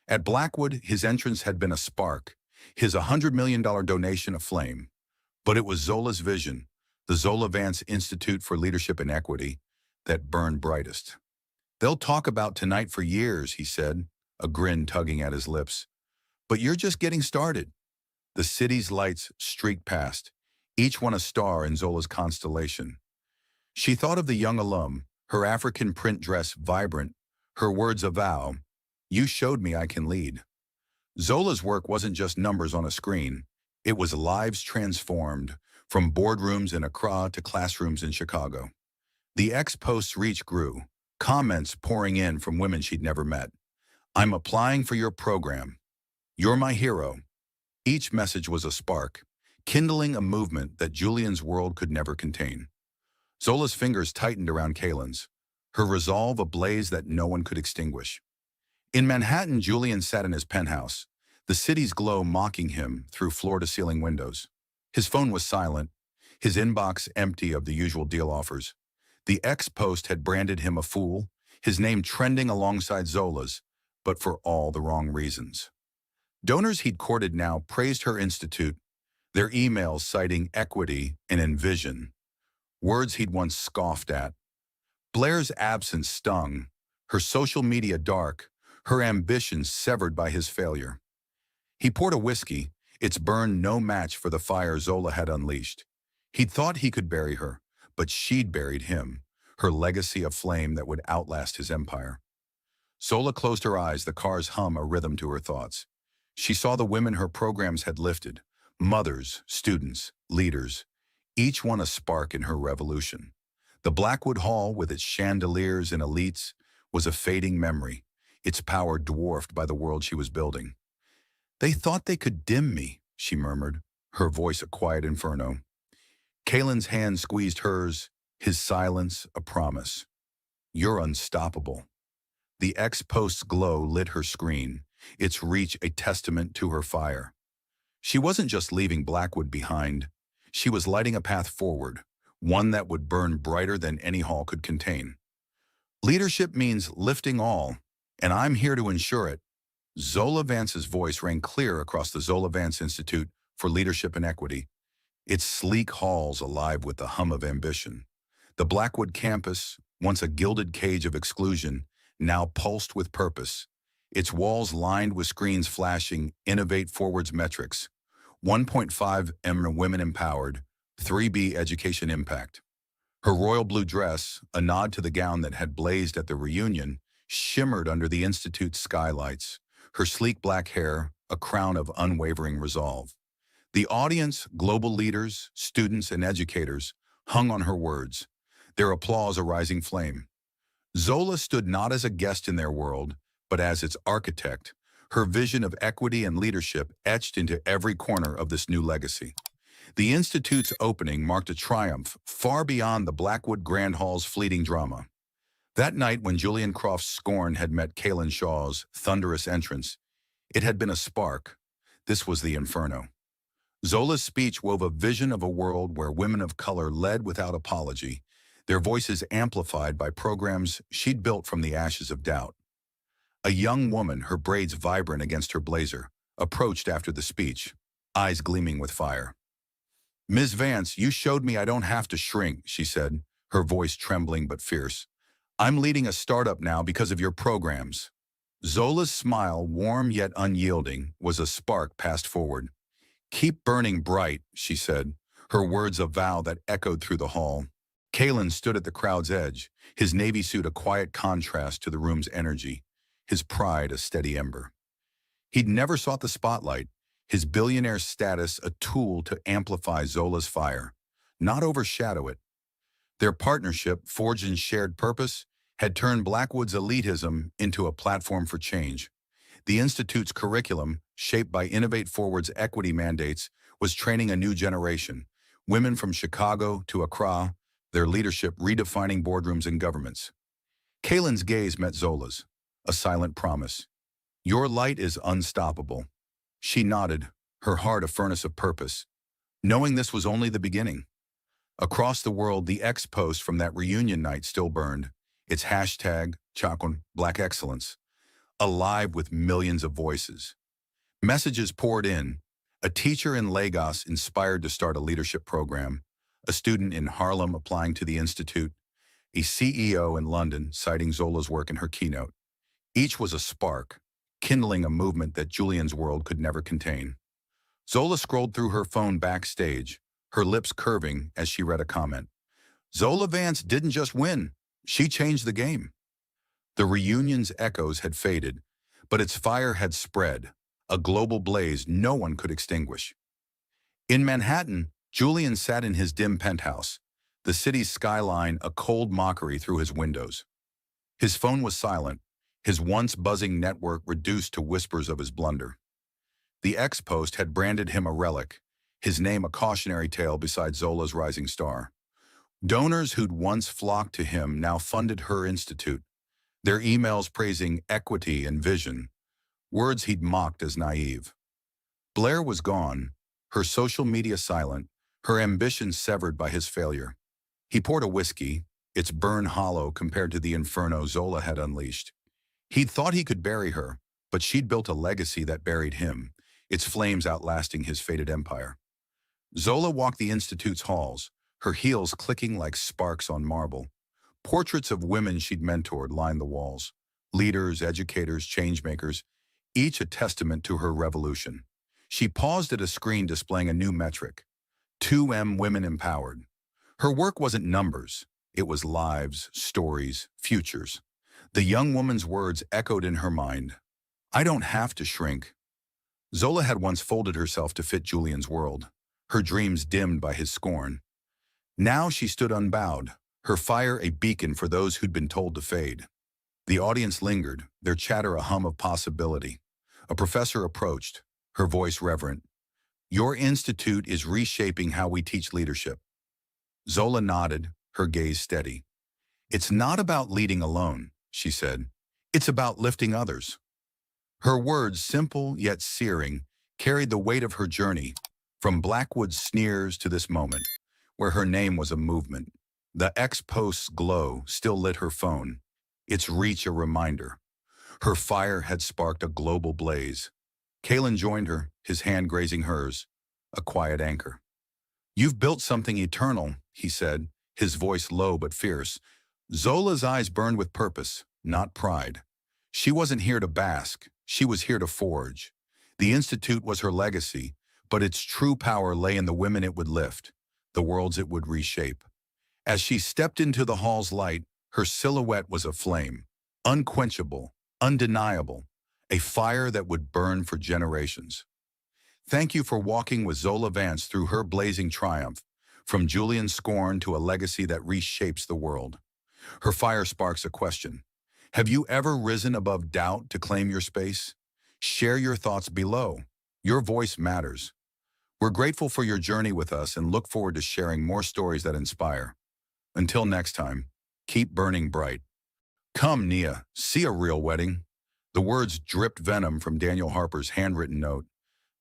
At Blackwood, his entrance had been a spark, his $100 million donation a flame. But it was Zola's vision, the Zola Vance Institute for Leadership and Equity, that burned brightest. "They'll talk about tonight for years," he said, a grin tugging at his lips. "But you're just getting started." The city's lights streaked past, each one a star in Zola's constellation. She thought of the young alum, her African print dress vibrant, her words a vow, "You showed me I can lead." Zola's work wasn't just numbers on a screen. It was lives transformed, from boardrooms in Accra to classrooms in Chicago. The ex-post's reach grew, comments pouring in from women she'd never met. "I'm applying for your program. You're my hero." Each message was a spark, kindling a movement that Julian's world could never contain. Zola's fingers tightened around Kalen's, her resolve a blaze that no one could extinguish. In Manhattan, Julian sat in his penthouse, the city's glow mocking him through floor-to-ceiling windows. His phone was silent, his inbox empty of the usual deal offers. The ex-post had branded him a fool, his name trending alongside Zola's, but for all the wrong reasons. Donors he'd courted now praised her institute, their emails citing equity and envision, words he'd once scoffed at. Blair's absence stung, her social media dark, her ambitions severed by his failure. He poured a whiskey, its burn no match for the fire Zola had unleashed. He'd thought he could bury her, but she'd buried him, her legacy a flame that would outlast his empire. Zola closed her eyes, the car's hum a rhythm to her thoughts. She saw the women her programs had lifted, mothers, students, leaders, each one a spark in her revolution. The Blackwood Hall, with its chandeliers and elites, was a fading memory, its power dwarfed by the world she was building. "They thought they could dim me," she murmured, her voice a quiet inferno. Kalen's hand squeezed hers, his silence a promise. "You're unstoppable." The ex-post's glow lit her screen, its reach a testament to her fire. She wasn't just leaving Blackwood behind. She was lighting a path forward, one that would burn brighter than any hall could contain. "Leadership means lifting all, and I'm here to ensure it." Zola Vance's voice rang clear across the Zola Vance Institute for Leadership and Equity, its sleek halls alive with the hum of ambition. The Blackwood campus, once a gilded cage of exclusion, now pulsed with purpose, its walls lined with screens flashing Innovate Forward's metrics, 1.5 M women empowered, 3B education impact. Her royal blue dress, a nod to the gown that had blazed at the reunion, shimmered under the Institute's skylights, her sleek black hair a crown of unwavering resolve. The audience, global leaders, students, and educators, hung on her words, their applause a rising flame. Zola stood not as a guest in their world, but as its architect, her vision of equity and leadership etched into every corner of this new legacy. The Institute's opening marked a triumph far beyond the Blackwood Grand Hall's fleeting drama. That night when Julian Croft's scorn had met Kaelen Shaw's thunderous entrance, it had been a spark. This was the inferno. Zola's speech wove a vision of a world where women of color led without apology, their voices amplified by programs she'd built from the ashes of doubt. A young woman, her braids vibrant against her blazer, approached after the speech, eyes gleaming with fire. "Ms. Vance, you showed me I don't have to shrink," she said, her voice trembling but fierce. "I'm leading a startup now because of your programs." Zola's smile, warm yet unyielding, was a spark passed forward. "Keep burning bright," she said, her words a vow that echoed through the hall. Kaelen stood at the crowd's edge, his navy suit a quiet contrast to the room's energy, his pride a steady ember. He'd never sought the spotlight, his billionaire status a tool to amplify Zola's fire, not overshadow it. Their partnership, forged in shared purpose, had turned Blackwood's elitism into a platform for change. The Institute's curriculum, shaped by Innovate Forward's equity mandates, was training a new generation, women from Chicago to Accra, their leadership redefining boardrooms and governments. Kaelen's gaze met Zola's, a silent promise. "Your light is unstoppable." She nodded, her heart a furnace of purpose, knowing this was only the beginning. Across the world, the X post from that reunion night still burned, its hashtag, Chakon, Black Excellence, alive with millions of voices. Messages poured in, a teacher in Lagos inspired to start a leadership program, a student in Harlem applying to the Institute, a CEO in London citing Zola's work in her keynote. Each was a spark, kindling a movement that Julian's world could never contain. Zola scrolled through her phone backstage, her lips curving as she read a comment. Zola Vance didn't just win, she changed the game. The reunion's echoes had faded, but its fire had spread, a global blaze no one could extinguish. In Manhattan, Julian sat in his dim penthouse, the city's skyline a cold mockery through his windows. His phone was silent, his once buzzing network reduced to whispers of his blunder. The X post had branded him a relic, his name a cautionary tale beside Zola's rising star. Donors who'd once flocked to him now funded her institute, their emails praising equity and vision, words he'd mocked as naive. Blair was gone, her social media silent, her ambition severed by his failure. He poured a whiskey, its burn hollow compared to the inferno Zola had unleashed. He'd thought he could bury her, but she'd built a legacy that buried him, its flames outlasting his fated empire. Zola walked the Institute's halls, her heels clicking like sparks on marble. Portraits of women she'd mentored lined the walls, leaders, educators, changemakers, each a testament to her revolution. She paused at a screen displaying a new metric, 2M Women Empowered. Her work wasn't numbers, it was lives, stories, futures. The young woman's words echoed in her mind. "I don't have to shrink." Zola had once folded herself to fit Julian's world, her dreams dimmed by his scorn. Now she stood unbowed, her fire a beacon for those who'd been told to fade. The audience lingered, their chatter a hum of possibility. A professor approached, her voice reverent. "Your institute is reshaping how we teach leadership." Zola nodded, her gaze steady. "It's not about leading alone," she said. "It's about lifting others." Her words, simple yet searing, carried the weight of her journey, from Blackwood's sneers to this moment, where her name was a movement. The X post's glow still lit her phone, its reach a reminder. Her fire had sparked a global blaze. Kaelen joined her, his hand grazing hers, a quiet anchor. "You've built something eternal," he said, his voice low but fierce. Zola's eyes burned with purpose, not pride. She wasn't here to bask, she was here to forge. The Institute was her legacy, but its true power lay in the women it would lift, the worlds it would reshape. As she stepped into the hall's light, her silhouette was aflame, unquenchable, undeniable, a fire that would burn for generations. Thank you for walking with Zola Vance through her blazing triumph, from Julian's scorn to a legacy that reshapes the world. Her fire sparks a question. Have you ever risen above doubt to claim your space? Share your thoughts below. Your voice matters. We're grateful for your journey with us and look forward to sharing more stories that inspire. Until next time, keep burning bright. Come, Nia, see a real wedding. The words dripped venom from Daniel Harper's handwritten note,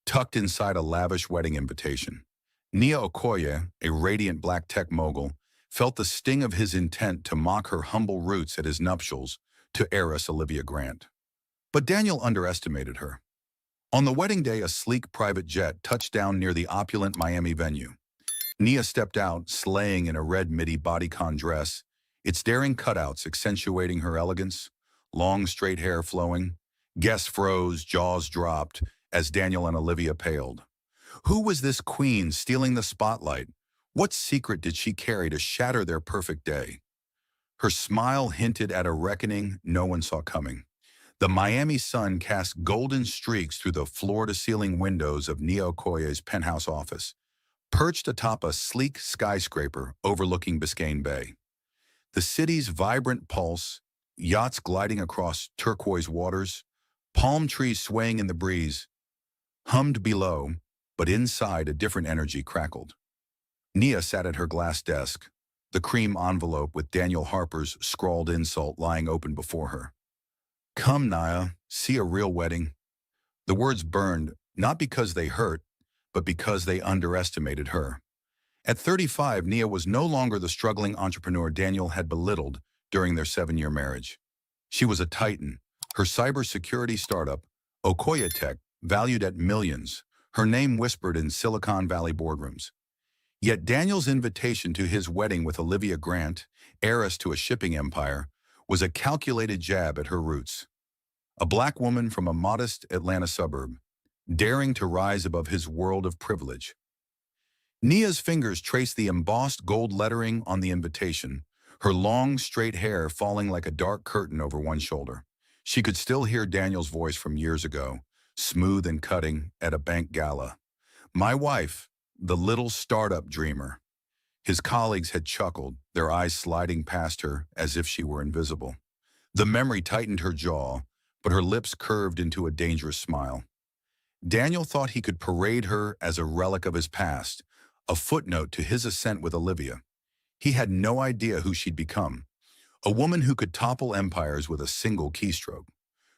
tucked inside a lavish wedding invitation. Nia Okoye, a radiant black tech mogul, felt the sting of his intent to mock her humble roots at his nuptials to heiress Olivia Grant. But Daniel underestimated her. On the wedding day, a sleek private jet touched down near the opulent Miami venue. Nia stepped out, slaying in a red midi bodycon dress, its daring cutouts accentuating her elegance, long straight hair flowing. Guests froze, jaws dropped, as Daniel and Olivia paled. Who was this queen stealing the spotlight? What secret did she carry to shatter their perfect day? Her smile hinted at a reckoning no one saw coming. The Miami sun cast golden streaks through the floor-to-ceiling windows of Nia Okoye's penthouse office, perched atop a sleek skyscraper overlooking Biscayne Bay. The city's vibrant pulse, yachts gliding across turquoise waters, palm trees swaying in the breeze, hummed below, but inside a different energy crackled. Nia sat at her glass desk, the cream envelope with Daniel Harper's scrawled insult lying open before her. Come, Nia, see a real wedding. The words burned, not because they hurt, but because they underestimated her. At 35, Nia was no longer the struggling entrepreneur Daniel had belittled during their 7-year marriage. She was a titan. Her cybersecurity startup, Okoye Tech, valued at millions, her name whispered in Silicon Valley boardrooms. Yet Daniel's invitation to his wedding with Olivia Grant, heiress to a shipping empire, was a calculated jab at her roots. A black woman from a modest Atlanta suburb, daring to rise above his world of privilege. Nia's fingers traced the embossed gold lettering on the invitation, her long, straight hair falling like a dark curtain over one shoulder. She could still hear Daniel's voice from years ago, smooth and cutting, at a bank gala. My wife, the little startup dreamer. His colleagues had chuckled, their eyes sliding past her as if she were invisible. The memory tightened her jaw, but her lips curved into a dangerous smile. Daniel thought he could parade her as a relic of his past, a footnote to his ascent with Olivia. He had no idea who she'd become, a woman who could topple empires with a single keystroke.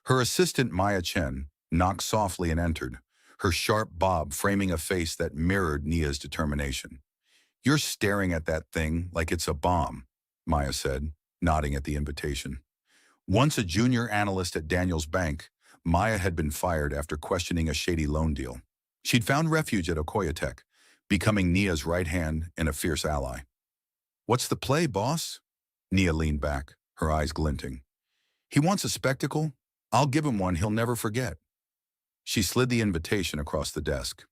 Her assistant, Maya Chen, knocked softly and entered, her sharp bob framing a face that mirrored Nia's determination. You're staring at that thing like it's a bomb, Maya said, nodding at the invitation. Once a junior analyst at Daniel's bank, Maya had been fired after questioning a shady loan deal. She'd found refuge at Okoye Tech, becoming Nia's right hand and a fierce ally. What's the play, boss? Nia leaned back, her eyes glinting. He wants a spectacle? I'll give him one he'll never forget. She slid the invitation across the desk.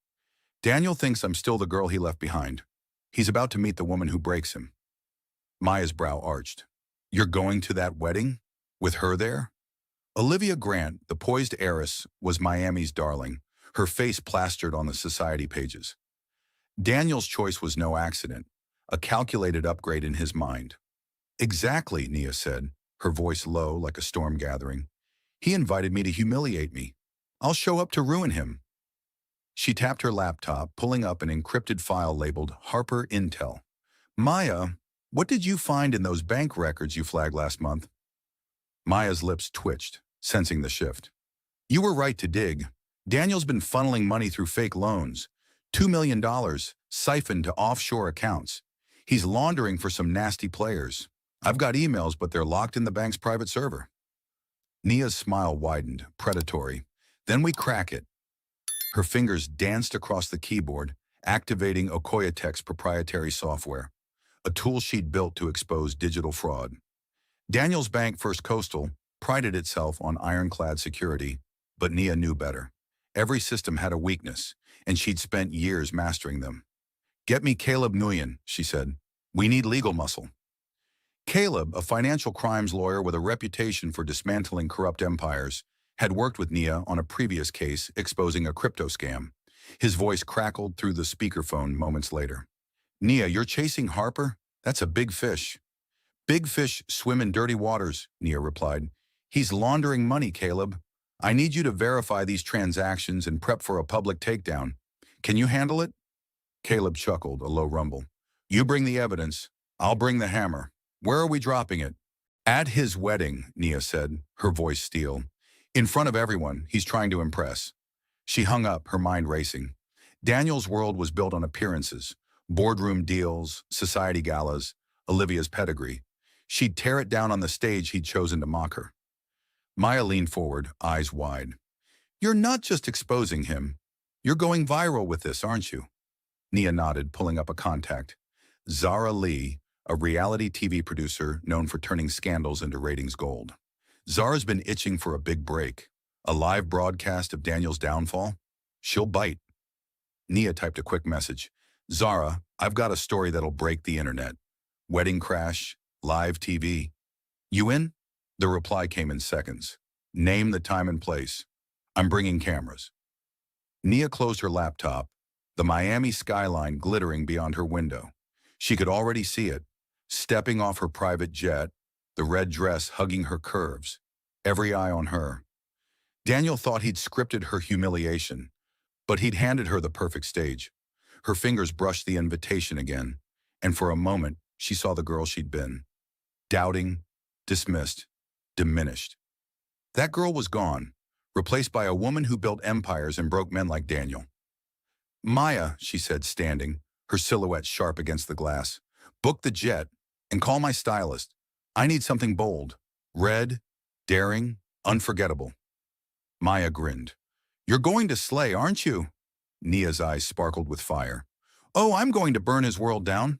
Daniel thinks I'm still the girl he left behind. He's about to meet the woman who breaks him. Maya's brow arched. You're going to that wedding? With her there? Olivia Grant, the poised heiress, was Miami's darling, her face plastered on the society pages. Daniel's choice was no accident, a calculated upgrade in his mind. Exactly, Nia said, her voice low like a storm gathering. He invited me to humiliate me. I'll show up to ruin him. She tapped her laptop, pulling up an encrypted file labeled Harper Intel. Maya, what did you find in those bank records you flagged last month? Maya's lips twitched, sensing the shift. You were right to dig. Daniel's been funneling money through fake loans. $2 million, siphoned to offshore accounts. He's laundering for some nasty players. I've got emails, but they're locked in the bank's private server. Nia's smile widened, predatory. Then we crack it. Her fingers danced across the keyboard, activating Okoye Tech's proprietary software, a tool she'd built to expose digital fraud. Daniel's bank, First Coastal, prided itself on ironclad security, but Nia knew better. Every system had a weakness, and she'd spent years mastering them. Get me Caleb Nguyen, she said. We need legal muscle. Caleb, a financial crimes lawyer with a reputation for dismantling corrupt empires, had worked with Nia on a previous case exposing a crypto scam. His voice crackled through the speakerphone moments later. Nia, you're chasing Harper? That's a big fish. Big fish swim in dirty waters, Nia replied. He's laundering money, Caleb. I need you to verify these transactions and prep for a public takedown. Can you handle it? Caleb chuckled, a low rumble. You bring the evidence. I'll bring the hammer. Where are we dropping it? At his wedding, Nia said, her voice steel. In front of everyone, he's trying to impress. She hung up, her mind racing. Daniel's world was built on appearances, boardroom deals, society galas, Olivia's pedigree. She'd tear it down on the stage he'd chosen to mock her. Maya leaned forward, eyes wide. You're not just exposing him. You're going viral with this, aren't you? Nia nodded, pulling up a contact. Zara Lee, a reality TV producer known for turning scandals into ratings gold. Zara's been itching for a big break. A live broadcast of Daniel's downfall? She'll bite. Nia typed a quick message. Zara, I've got a story that'll break the internet. Wedding crash, live TV. You in? The reply came in seconds. Name the time and place. I'm bringing cameras. Nia closed her laptop, the Miami skyline glittering beyond her window. She could already see it, stepping off her private jet, the red dress hugging her curves, every eye on her. Daniel thought he'd scripted her humiliation, but he'd handed her the perfect stage. Her fingers brushed the invitation again, and for a moment, she saw the girl she'd been. Doubting, dismissed, diminished. That girl was gone, replaced by a woman who built empires and broke men like Daniel. Maya, she said, standing, her silhouette sharp against the glass, book the jet and call my stylist. I need something bold, red, daring, unforgettable. Maya grinned. You're going to slay, aren't you? Nia's eyes sparkled with fire. Oh, I'm going to burn his world down.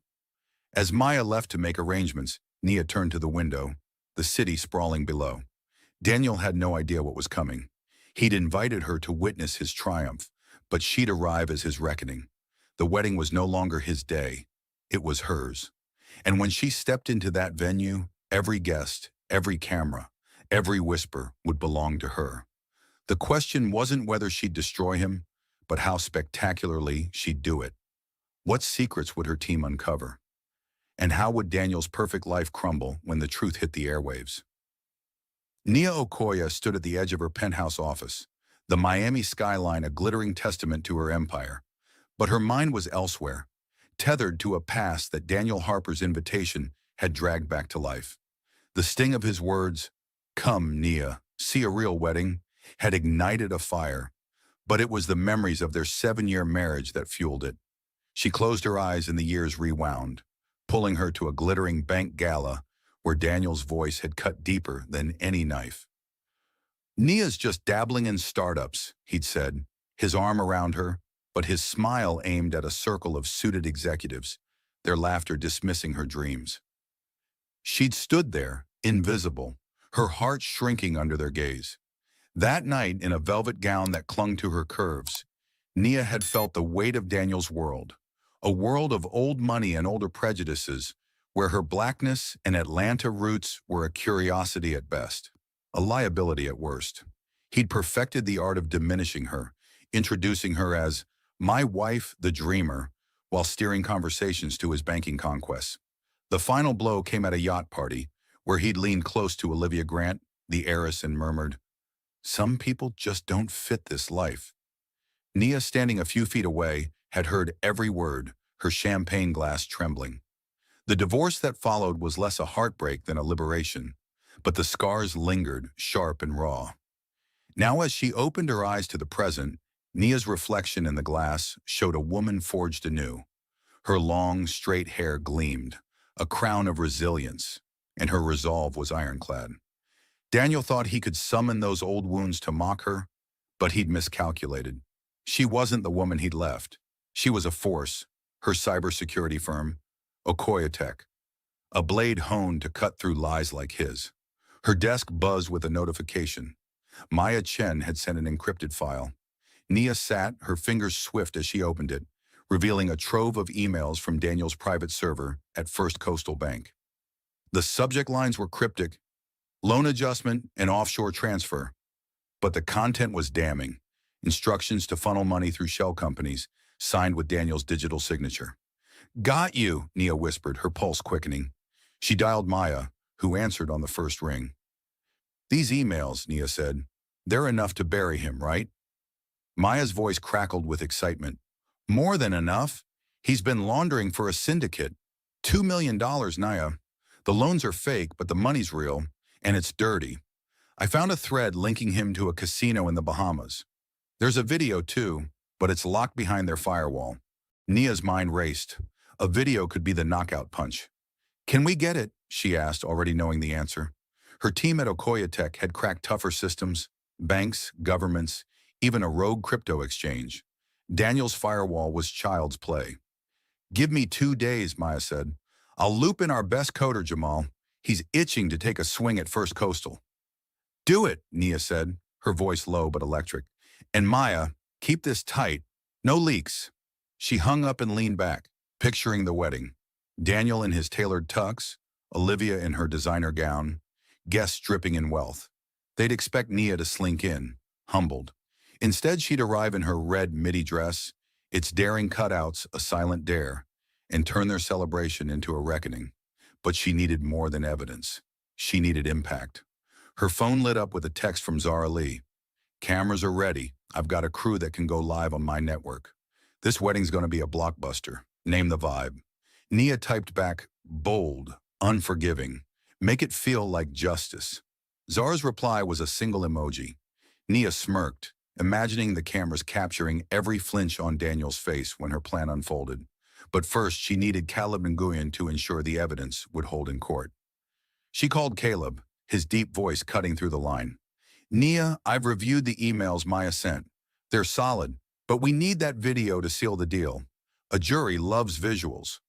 As Maya left to make arrangements, Nia turned to the window, the city sprawling below. Daniel had no idea what was coming. He'd invited her to witness his triumph, but she'd arrive as his reckoning. The wedding was no longer his day. It was hers. And when she stepped into that venue, every guest, every camera, every whisper would belong to her. The question wasn't whether she'd destroy him, but how spectacularly she'd do it. What secrets would her team uncover? And how would Daniel's perfect life crumble when the truth hit the airwaves? Nia Okoye stood at the edge of her penthouse office, the Miami skyline a glittering testament to her empire. But her mind was elsewhere, tethered to a past that Daniel Harper's invitation had dragged back to life. The sting of his words, "Come, Nia, see a real wedding," had ignited a fire, but it was the memories of their 7-year marriage that fueled it. She closed her eyes and the years rewound, pulling her to a glittering bank gala where Daniel's voice had cut deeper than any knife. Nia's just dabbling in startups, he'd said, his arm around her, but his smile aimed at a circle of suited executives, their laughter dismissing her dreams. She'd stood there, invisible, her heart shrinking under their gaze. That night, in a velvet gown that clung to her curves, Nia had felt the weight of Daniel's world, a world of old money and older prejudices, where her blackness and Atlanta roots were a curiosity at best, a liability at worst. He'd perfected the art of diminishing her, introducing her as my wife, the dreamer, while steering conversations to his banking conquests. The final blow came at a yacht party, where he'd leaned close to Olivia Grant, the heiress, and murmured, "Some people just don't fit this life." Nia, standing a few feet away, had heard every word, her champagne glass trembling. The divorce that followed was less a heartbreak than a liberation, but the scars lingered, sharp and raw. Now, as she opened her eyes to the present, Nia's reflection in the glass showed a woman forged anew. Her long, straight hair gleamed, a crown of resilience, and her resolve was ironclad. Daniel thought he could summon those old wounds to mock her, but he'd miscalculated. She wasn't the woman he'd left. She was a force, her cybersecurity firm, Okoye Tech, a blade honed to cut through lies like his. Her desk buzzed with a notification. Maya Chen had sent an encrypted file. Nia sat, her fingers swift as she opened it, revealing a trove of emails from Daniel's private server at First Coastal Bank. The subject lines were cryptic, loan adjustment and offshore transfer, but the content was damning. Instructions to funnel money through shell companies, signed with Daniel's digital signature. Got you, Nia whispered, her pulse quickening. She dialed Maya, who answered on the first ring. "These emails," Nia said, "they're enough to bury him, right?" Maya's voice crackled with excitement. "More than enough. He's been laundering for a syndicate. $2 million, Nia. The loans are fake, but the money's real, and it's dirty. I found a thread linking him to a casino in the Bahamas. There's a video too, but it's locked behind their firewall." Nia's mind raced. A video could be the knockout punch. "Can we get it?" she asked, already knowing the answer. Her team at Okoye Tech had cracked tougher systems, banks, governments, even a rogue crypto exchange. Daniel's firewall was child's play. "Give me 2 days," Maya said. "I'll loop in our best coder, Jamal. He's itching to take a swing at First Coastal." "Do it," Nia said, her voice low but electric. "And Maya, keep this tight. No leaks." She hung up and leaned back, picturing the wedding. Daniel in his tailored tux, Olivia in her designer gown, guests dripping in wealth. They'd expect Nia to slink in, humbled. Instead, she'd arrive in her red midi dress, its daring cutouts a silent dare, and turn their celebration into a reckoning. But she needed more than evidence. She needed impact. Her phone lit up with a text from Zara Lee. "Cameras are ready. I've got a crew that can go live on my network. This wedding's going to be a blockbuster. Name the vibe." Nia typed back, "Bold, unforgiving. Make it feel like justice." Zara's reply was a single emoji. Nia smirked, imagining the cameras capturing every flinch on Daniel's face when her plan unfolded. But first, she needed Caleb Nguyen to ensure the evidence would hold in court. She called Caleb, his deep voice cutting through the line. "Nia, I've reviewed the emails Maya sent. They're solid, but we need that video to seal the deal. A jury loves visuals."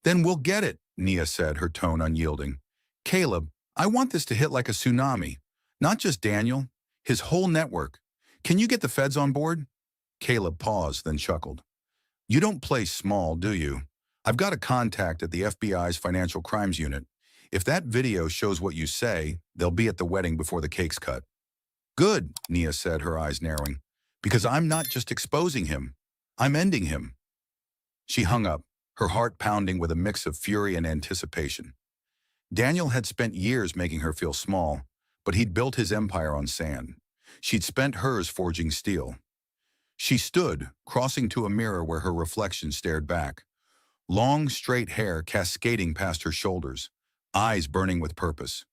"Then we'll get it," Nia said, her tone unyielding. "Caleb, I want this to hit like a tsunami. Not just Daniel, his whole network. Can you get the feds on board?" Caleb paused, then chuckled. "You don't play small, do you? I've got a contact at the FBI's Financial Crimes Unit. If that video shows what you say, they'll be at the wedding before the cake's cut." "Good," Nia said, her eyes narrowing, "because I'm not just exposing him. I'm ending him." She hung up, her heart pounding with a mix of fury and anticipation. Daniel had spent years making her feel small, but he'd built his empire on sand. She'd spent hers forging steel. She stood, crossing to a mirror where her reflection stared back. Long, straight hair cascading past her shoulders, eyes burning with purpose.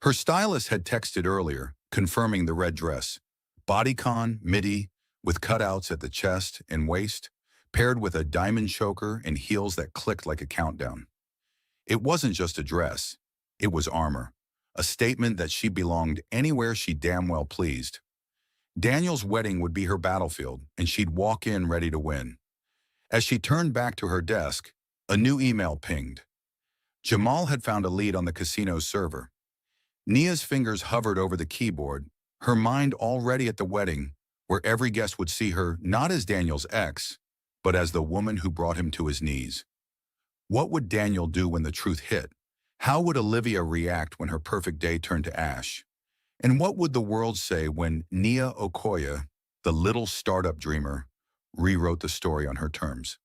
Her stylist had texted earlier, confirming the red dress. Bodycon, midi, with cutouts at the chest and waist, paired with a diamond choker and heels that clicked like a countdown. It wasn't just a dress. It was armor, a statement that she belonged anywhere she damn well pleased. Daniel's wedding would be her battlefield, and she'd walk in ready to win. As she turned back to her desk, a new email pinged. Jamal had found a lead on the casino's server. Nia's fingers hovered over the keyboard, her mind already at the wedding, where every guest would see her not as Daniel's ex, but as the woman who brought him to his knees. What would Daniel do when the truth hit? How would Olivia react when her perfect day turned to ash? And what would the world say when Nia Okoye, the little startup dreamer, rewrote the story on her terms?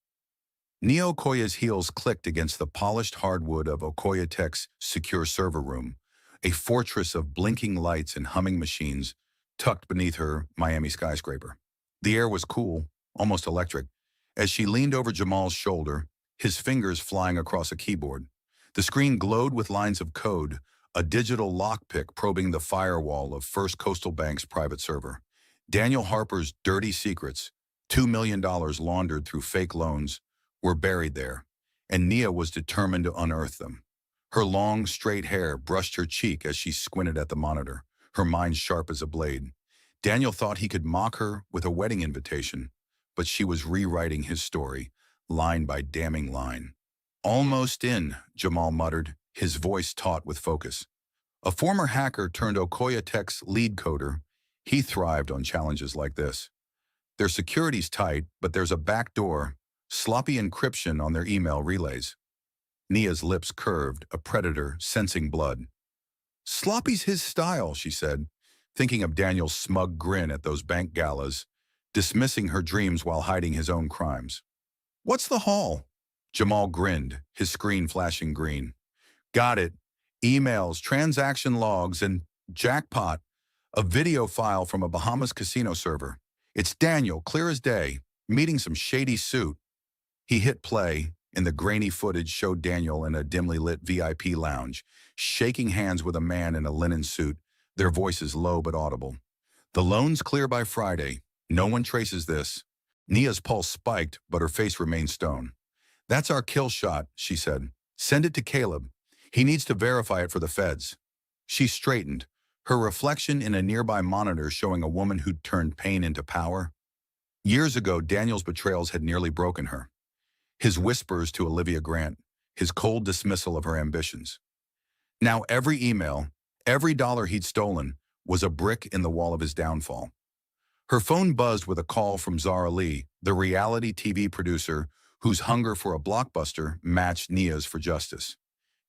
Nia Okoye's heels clicked against the polished hardwood of Okoye Tech's secure server room, a fortress of blinking lights and humming machines tucked beneath her Miami skyscraper. The air was cool, almost electric, as she leaned over Jamal's shoulder, his fingers flying across a keyboard. The screen glowed with lines of code, a digital lockpick probing the firewall of First Coastal Bank's private server. Daniel Harper's dirty secrets, $2 million laundered through fake loans, were buried there, and Nia was determined to unearth them. Her long, straight hair brushed her cheek as she squinted at the monitor, her mind sharp as a blade. Daniel thought he could mock her with a wedding invitation, but she was rewriting his story, line by damning line. "Almost in," Jamal muttered, his voice taut with focus. A former hacker turned Okoye Tech's lead coder, he thrived on challenges like this. Their security's tight, but there's a back door, sloppy encryption on their email relays. Nia's lips curved, a predator sensing blood. "Sloppy's his style," she said, thinking of Daniel's smug grin at those bank galas, dismissing her dreams while hiding his own crimes. "What's the haul?" Jamal grinned, his screen flashing green. "Got it. Emails, transaction logs, and jackpot, a video file from a Bahamas casino server. It's Daniel, clear as day, meeting some shady suit. He hit play, and the grainy footage showed Daniel in a dimly lit VIP lounge, shaking hands with a man in a linen suit, their voices low but audible. The loan's clear by Friday. No one traces this. Nia's pulse spiked, but her face remained stone. That's our kill shot, she said. Send it to Caleb. He needs to verify it for the feds. She straightened, her reflection in a nearby monitor showing a woman who'd turned pain into power. Years ago, Daniel's betrayals had nearly broken her. His whispers to Olivia Grant, his cold dismissal of her ambitions. Now every email, every dollar he'd stolen, was a brick in the wall of his downfall. Her phone buzzed with a call from Zara Lee, the reality TV producer whose hunger for a blockbuster matched Nia's for justice.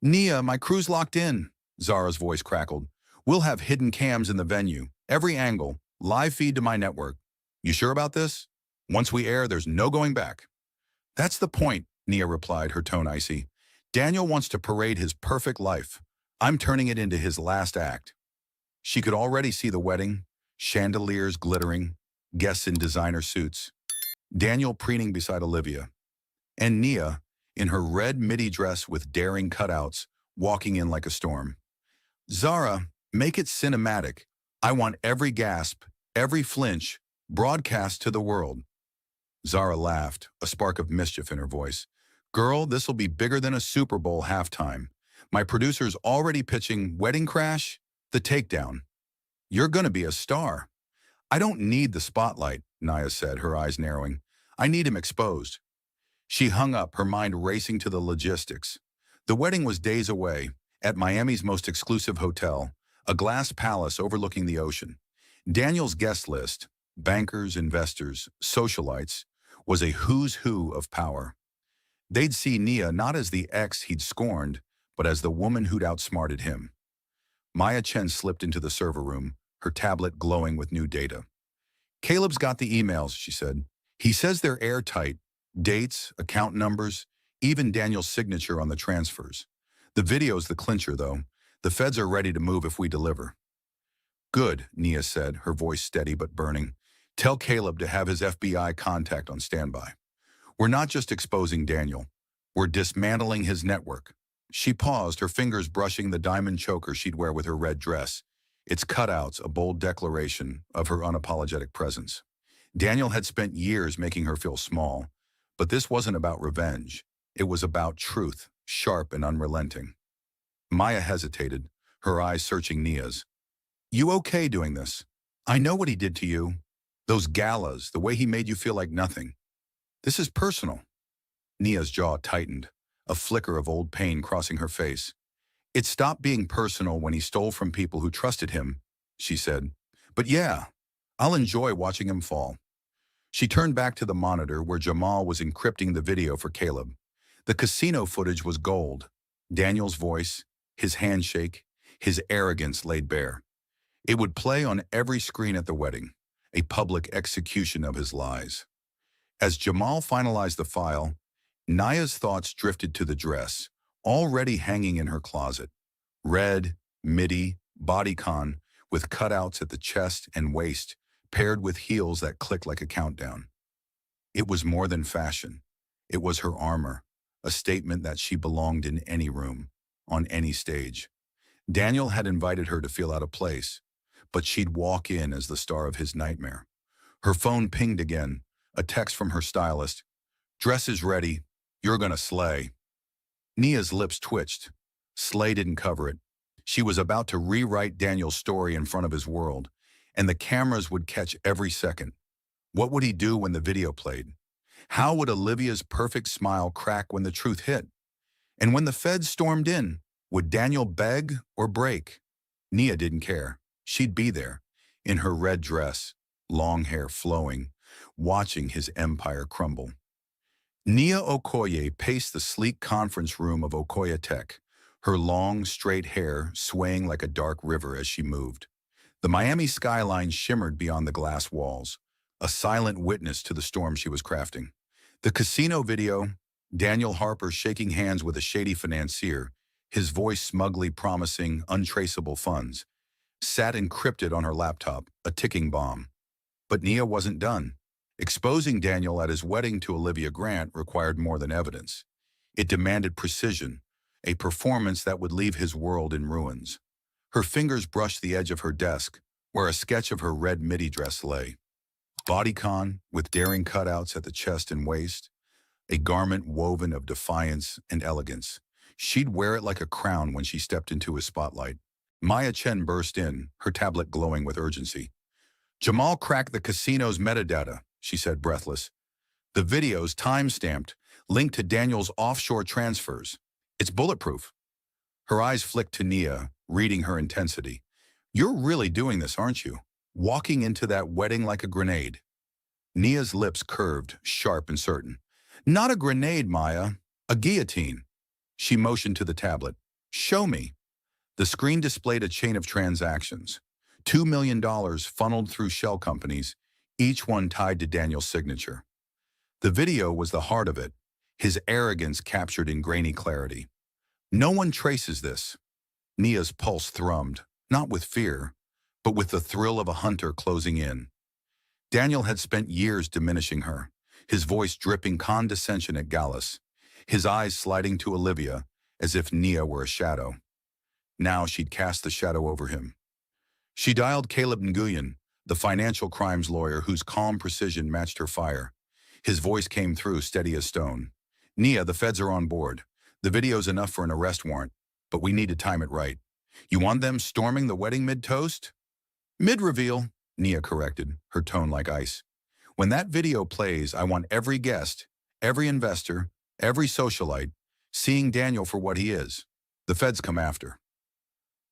Nia, my crew's locked in, Zara's voice crackled. We'll have hidden cams in the venue, every angle, live feed to my network. You sure about this? Once we air, there's no going back. That's the point, Nia replied, her tone icy. Daniel wants to parade his perfect life. I'm turning it into his last act. She could already see the wedding, chandeliers glittering, guests in designer suits, Daniel preening beside Olivia, and Nia, in her red midi dress with daring cutouts, walking in like a storm. Zara, make it cinematic. I want every gasp, every flinch, broadcast to the world. Zara laughed, a spark of mischief in her voice. Girl, this'll be bigger than a Super Bowl halftime. My producer's already pitching Wedding Crash, The Takedown. You're gonna be a star. I don't need the spotlight, Nia said, her eyes narrowing. I need him exposed. She hung up, her mind racing to the logistics. The wedding was days away, at Miami's most exclusive hotel, a glass palace overlooking the ocean. Daniel's guest list, bankers, investors, socialites, was a who's who of power. They'd see Nia not as the ex he'd scorned, but as the woman who'd outsmarted him. Maya Chen slipped into the server room, her tablet glowing with new data. Caleb's got the emails, she said. He says they're airtight. Dates, account numbers, even Daniel's signature on the transfers. The video's the clincher, though. The feds are ready to move if we deliver. Good, Nia said, her voice steady but burning. Tell Caleb to have his FBI contact on standby. We're not just exposing Daniel. We're dismantling his network. She paused, her fingers brushing the diamond choker she'd wear with her red dress. Its cutouts, a bold declaration of her unapologetic presence. Daniel had spent years making her feel small, but this wasn't about revenge. It was about truth, sharp and unrelenting. Maya hesitated, her eyes searching Nia's. You okay doing this? I know what he did to you. Those galas, the way he made you feel like nothing. This is personal. Nia's jaw tightened, a flicker of old pain crossing her face. It stopped being personal when he stole from people who trusted him, she said. But yeah, I'll enjoy watching him fall. She turned back to the monitor where Jamal was encrypting the video for Caleb. The casino footage was gold. Daniel's voice, his handshake, his arrogance laid bare. It would play on every screen at the wedding, a public execution of his lies. As Jamal finalized the file, Nia's thoughts drifted to the dress, already hanging in her closet. Red, midi, bodycon, with cutouts at the chest and waist, paired with heels that clicked like a countdown. It was more than fashion. It was her armor, a statement that she belonged in any room, on any stage. Daniel had invited her to feel out of place, but she'd walk in as the star of his nightmare. Her phone pinged again, a text from her stylist. Dress is ready. You're gonna slay. Nia's lips twitched. Slay didn't cover it. She was about to rewrite Daniel's story in front of his world, and the cameras would catch every second. What would he do when the video played? How would Olivia's perfect smile crack when the truth hit? And when the feds stormed in, would Daniel beg or break? Nia didn't care. She'd be there, in her red dress, long hair flowing, watching his empire crumble. Nia Okoye paced the sleek conference room of Okoye Tech, her long, straight hair swaying like a dark river as she moved. The Miami skyline shimmered beyond the glass walls, a silent witness to the storm she was crafting. The casino video, Daniel Harper shaking hands with a shady financier, his voice smugly promising untraceable funds, sat encrypted on her laptop, a ticking bomb. But Nia wasn't done. Exposing Daniel at his wedding to Olivia Grant required more than evidence. It demanded precision, a performance that would leave his world in ruins. Her fingers brushed the edge of her desk, where a sketch of her red midi dress lay. Bodycon, with daring cutouts at the chest and waist, a garment woven of defiance and elegance. She'd wear it like a crown when she stepped into his spotlight. Maya Chen burst in, her tablet glowing with urgency. "Jamal cracked the casino's metadata," she said, breathless. "The video's time-stamped, linked to Daniel's offshore transfers. It's bulletproof." Her eyes flicked to Nia, reading her intensity. "You're really doing this, aren't you? Walking into that wedding like a grenade." Nia's lips curved, sharp and certain. "Not a grenade, Maya. A guillotine." She motioned to the tablet. "Show me." The screen displayed a chain of transactions. $2 million funneled through shell companies, each one tied to Daniel's signature. The video was the heart of it, his arrogance captured in grainy clarity. "No one traces this." Nia's pulse thrummed, not with fear, but with the thrill of a hunter closing in. Daniel had spent years diminishing her, his voice dripping condescension at Gallus, his eyes sliding to Olivia as if Nia were a shadow. Now she'd cast the shadow over him. She dialed Caleb Nguyen, the financial crimes lawyer whose calm precision matched her fire. His voice came through, steady as stone. "Nia, the feds are on board. The video's enough for an arrest warrant, but we need to time it right. You want them storming the wedding mid-toast?" "Mid-reveal," Nia corrected, her tone like ice. "When that video plays, I want every guest, every investor, every socialite, seeing Daniel for what he is. The feds come after."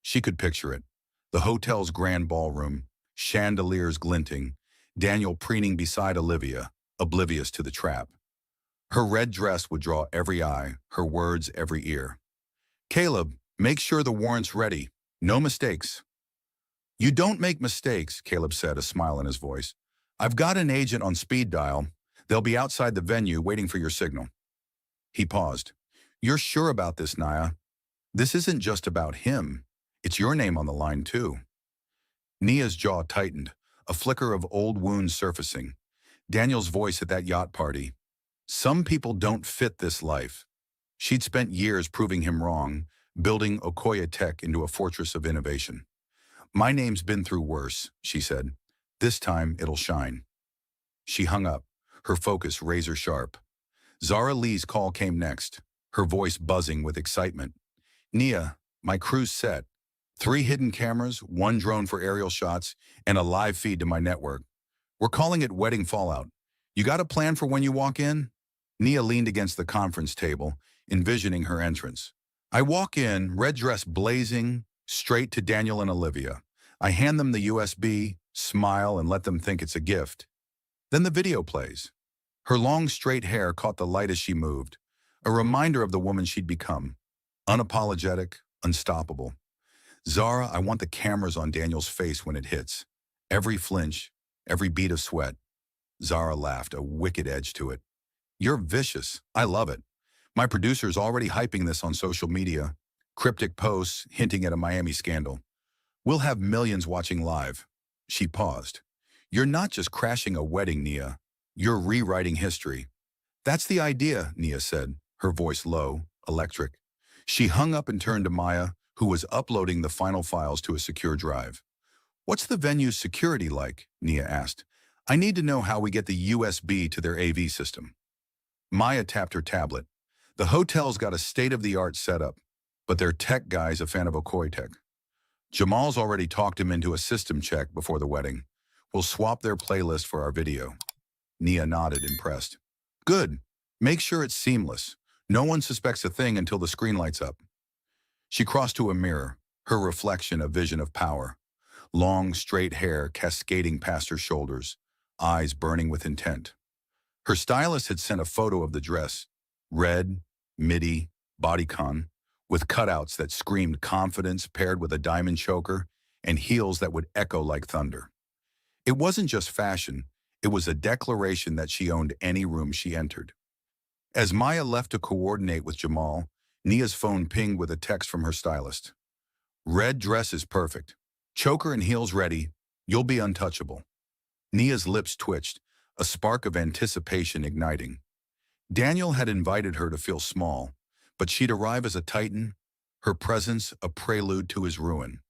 She could picture it. The hotel's grand ballroom, chandeliers glinting, Daniel preening beside Olivia, oblivious to the trap. Her red dress would draw every eye, her words every ear. "Caleb, make sure the warrant's ready. No mistakes." "You don't make mistakes," Caleb said, a smile in his voice. "I've got an agent on speed dial. They'll be outside the venue waiting for your signal." He paused. "You're sure about this, Nia? This isn't just about him. It's your name on the line, too." Nia's jaw tightened, a flicker of old wounds surfacing. Daniel's voice at that yacht party. "Some people don't fit this life." She'd spent years proving him wrong, building Okoye Tech into a fortress of innovation. "My name's been through worse," she said. "This time it'll shine." She hung up, her focus razor sharp. Zara Lee's call came next, her voice buzzing with excitement. "Nia, my crew's set. 3 hidden cameras, 1 drone for aerial shots, and a live feed to my network. We're calling it Wedding Fallout. You got a plan for when you walk in?" Nia leaned against the conference table, envisioning her entrance. "I walk in, red dress blazing, straight to Daniel and Olivia. I hand them the USB, smile, and let them think it's a gift. Then the video plays. Her long, straight hair caught the light as she moved, a reminder of the woman she'd become. Unapologetic, unstoppable. Zara, I want the cameras on Daniel's face when it hits. Every flinch, every bead of sweat." Zara laughed, a wicked edge to it. "You're vicious. I love it. My producer's already hyping this on social media. Cryptic posts hinting at a Miami scandal. We'll have millions watching live." She paused. "You're not just crashing a wedding, Nia. You're rewriting history." "That's the idea," Nia said, her voice low, electric. She hung up and turned to Maya, who was uploading the final files to a secure drive. "What's the venue's security like?" Nia asked. "I need to know how we get the USB to their AV system." Maya tapped her tablet. "The hotel's got a state-of-the-art setup, but their tech guy's a fan of Okoye Tech. Jamal's already talked him into a system check before the wedding. We'll swap their playlist for our video." Nia nodded, impressed. "Good. Make sure it's seamless. No one suspects a thing until the screen lights up." She crossed to a mirror, her reflection a vision of power. Long, straight hair cascading past her shoulders, eyes burning with intent. Her stylist had sent a photo of the dress, red, midi, bodycon, with cutouts that screamed confidence paired with a diamond choker and heels that would echo like thunder. It wasn't just fashion, it was a declaration that she owned any room she entered. As Maya left to coordinate with Jamal, Nia's phone pinged with a text from her stylist. Red dress is perfect. Choker and heels ready. You'll be untouchable. Nia's lips twitched, a spark of anticipation igniting. Daniel had invited her to feel small, but she'd arrive as a titan, her presence a prelude to his ruin.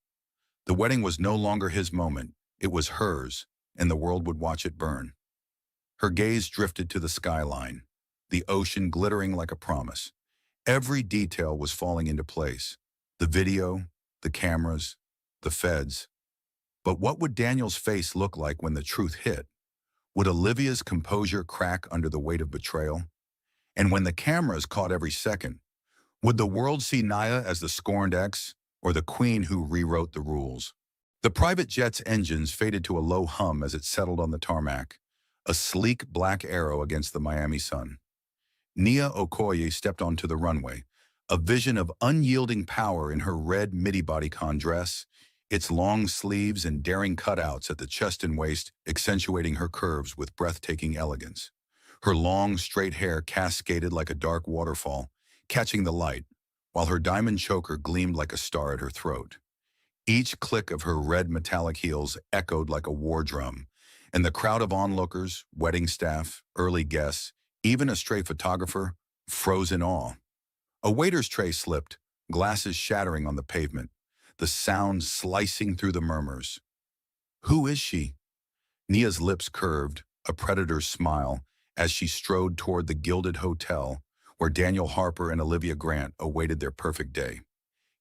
The wedding was no longer his moment, it was hers, and the world would watch it burn. Her gaze drifted to the skyline, the ocean glittering like a promise. Every detail was falling into place. The video, the cameras, the feds. But what would Daniel's face look like when the truth hit? Would Olivia's composure crack under the weight of betrayal? And when the cameras caught every second, would the world see Nia as the scorned ex or the queen who rewrote the rules? The private jet's engines faded to a low hum as it settled on the tarmac, a sleek black arrow against the Miami sun. Nia Okoye stepped onto the runway, a vision of unyielding power in her red midi-bodycon dress, its long sleeves and daring cutouts at the chest and waist accentuating her curves with breathtaking elegance. Her long, straight hair cascaded like a dark waterfall, catching the light, while her diamond choker gleamed like a star at her throat. Each click of her red metallic heels echoed like a war drum, and the crowd of onlookers, wedding staff, early guests, even a stray photographer, froze in awe. A waiter's tray slipped, glasses shattering on the pavement, the sound slicing through the murmurs. Who is she? Nia's lips curved, a predator's smile, as she strode toward the gilded hotel where Daniel Harper and Olivia Grant awaited their perfect day.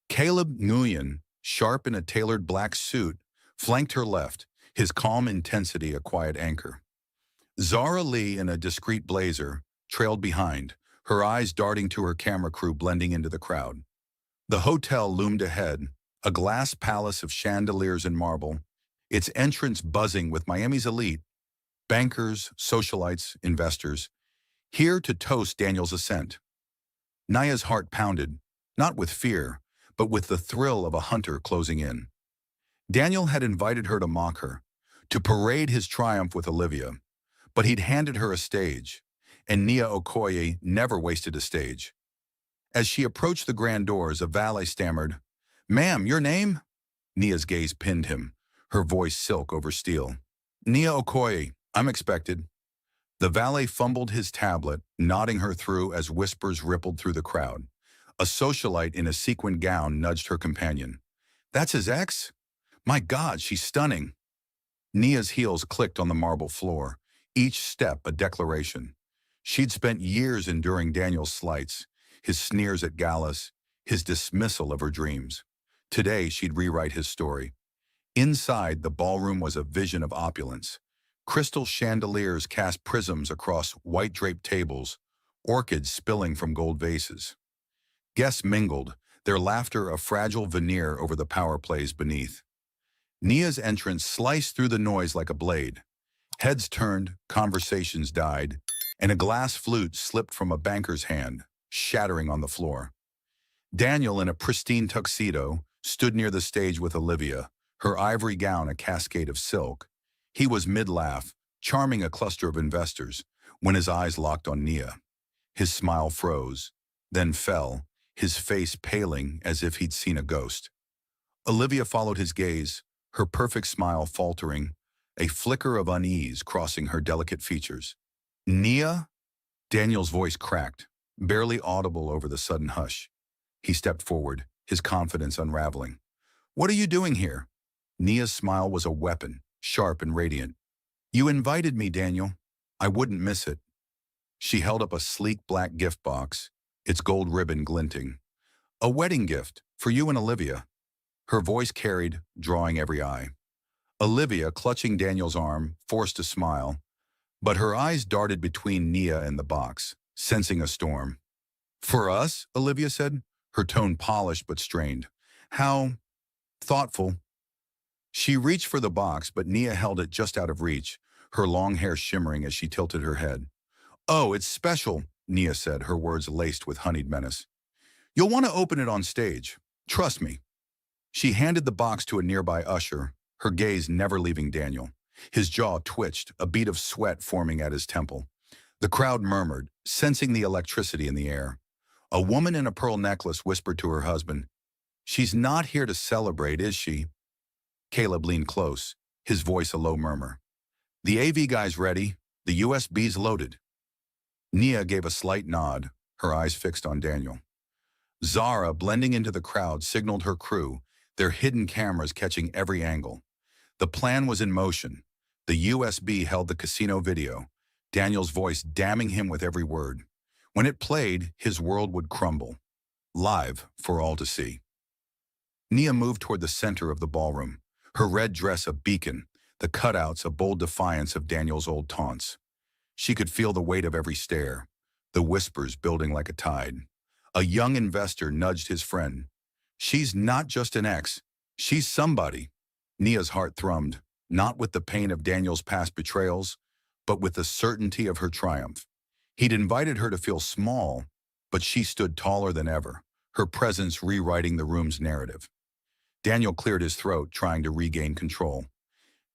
Caleb Nguyen, sharp in a tailored black suit, flanked her left, his calm intensity a quiet anchor. Zara Lee, in a discreet blazer, trailed behind, her eyes darting to her camera crew blending into the crowd. The hotel loomed ahead, a glass palace of chandeliers and marble, its entrance buzzing with Miami's elite, bankers, socialites, investors, here to toast Daniel's ascent. Nia's heart pounded, not with fear, but with the thrill of a hunter closing in. Daniel had invited her to mock her, to parade his triumph with Olivia, but he'd handed her a stage, and Nia Okoye never wasted a stage. As she approached the grand doors, a valet stammered, "Ma'am, your name?" Nia's gaze pinned him, her voice silk over steel. "Nia Okoye, I'm expected." The valet fumbled his tablet, nodding her through as whispers rippled through the crowd. A socialite in a sequined gown nudged her companion. "That's his ex? My God, she's stunning." Nia's heels clicked on the marble floor, each step a declaration. She'd spent years enduring Daniel's slights, his sneers at galas, his dismissal of her dreams. Today, she'd rewrite his story. Inside, the ballroom was a vision of opulence. Crystal chandeliers cast prisms across white-draped tables, orchids spilling from gold vases. Guests mingled, their laughter a fragile veneer over the power plays beneath. Nia's entrance sliced through the noise like a blade. Heads turned, conversations died, and a glass flute slipped from a banker's hand, shattering on the floor. Daniel, in a pristine tuxedo, stood near the stage with Olivia, her ivory gown a cascade of silk. He was mid-laugh, charming a cluster of investors, when his eyes locked on Nia. His smile froze, then fell, his face paling as if he'd seen a ghost. Olivia followed his gaze, her perfect smile faltering, a flicker of unease crossing her delicate features. "Nia?" Daniel's voice cracked, barely audible over the sudden hush. He stepped forward, his confidence unraveling. "What are you doing here?" Nia's smile was a weapon, sharp and radiant. "You invited me, Daniel. I wouldn't miss it." She held up a sleek black gift box, its gold ribbon glinting. "A wedding gift, for you and Olivia." Her voice carried, drawing every eye. Olivia, clutching Daniel's arm, forced a smile, but her eyes darted between Nia and the box, sensing a storm. "For us?" Olivia said, her tone polished but strained. "How thoughtful." She reached for the box, but Nia held it just out of reach, her long hair shimmering as she tilted her head. "Oh, it's special," Nia said, her words laced with honeyed menace. "You'll want to open it on stage. Trust me." She handed the box to a nearby usher, her gaze never leaving Daniel. His jaw twitched, a bead of sweat forming at his temple. The crowd murmured, sensing the electricity in the air. A woman in a pearl necklace whispered to her husband, "She's not here to celebrate, is she?" Caleb leaned close, his voice a low murmur. "The AV guy's ready. The USB's loaded." Nia gave a slight nod, her eyes fixed on Daniel. Zara, blending into the crowd, signaled her crew, their hidden cameras catching every angle. The plan was in motion. The USB held the casino video, Daniel's voice damning him with every word. When it played, his world would crumble, live for all to see. Nia moved toward the center of the ballroom, her red dress a beacon, the cutouts a bold defiance of Daniel's old taunts. She could feel the weight of every stare, the whispers building like a tide. A young investor nudged his friend. "She's not just an ex, she's somebody." Nia's heart thrummed, not with the pain of Daniel's past betrayals, but with the certainty of her triumph. He'd invited her to feel small, but she stood taller than ever, her presence rewriting the room's narrative. Daniel cleared his throat, trying to regain control.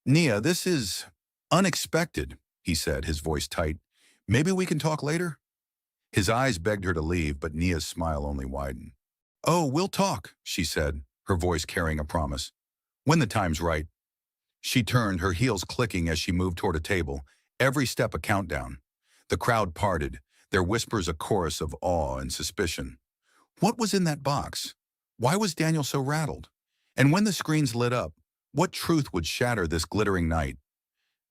"Nia, this is unexpected," he said, his voice tight. "Maybe we can talk later?" His eyes begged her to leave, but Nia's smile only widened. "Oh, we'll talk," she said, her voice carrying a promise. "When the time's right." She turned, her heels clicking as she moved toward a table, every step a countdown. The crowd parted, their whispers a chorus of awe and suspicion. What was in that box? Why was Daniel so rattled? And when the screens lit up, what truth would shatter this glittering night?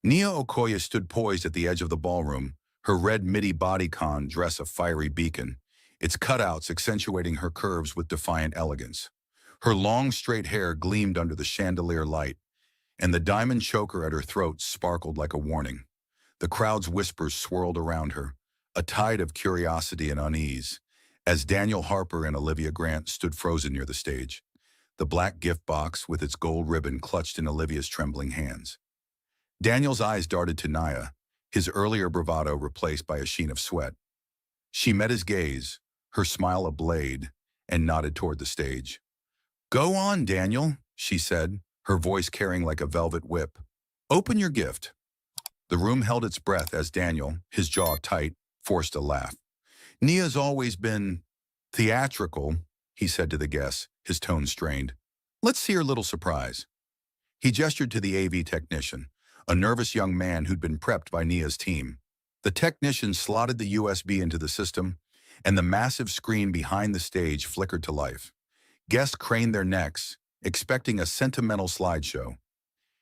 Nia Okoye stood poised at the edge of the ballroom, her red midi bodycon dress a fiery beacon, its cutouts accentuating her curves with defiant elegance. Her long, straight hair gleamed under the chandelier light, and the diamond choker at her throat sparkled like a warning. The crowd's whispers swirled around her, a tide of curiosity and unease, as Daniel Harper and Olivia Grant stood frozen near the stage, the black gift box with its gold ribbon clutched in Olivia's trembling hands. Daniel's eyes darted to Nia, his earlier bravado replaced by a sheen of sweat. She met his gaze, her smile a blade, and nodded toward the stage. "Go on, Daniel," she said, her voice carrying like a velvet whip. "Open your gift." The room held its breath as Daniel, his jaw tight, forced a laugh. "Nia's always been theatrical," he said to the guests, his tone strained. "Let's see her little surprise." He gestured to the AV technician, a nervous young man who'd been prepped by Nia's team. The technician slotted the USB into the system, and the massive screen behind the stage flickered to life. Guests craned their necks, expecting a sentimental slideshow.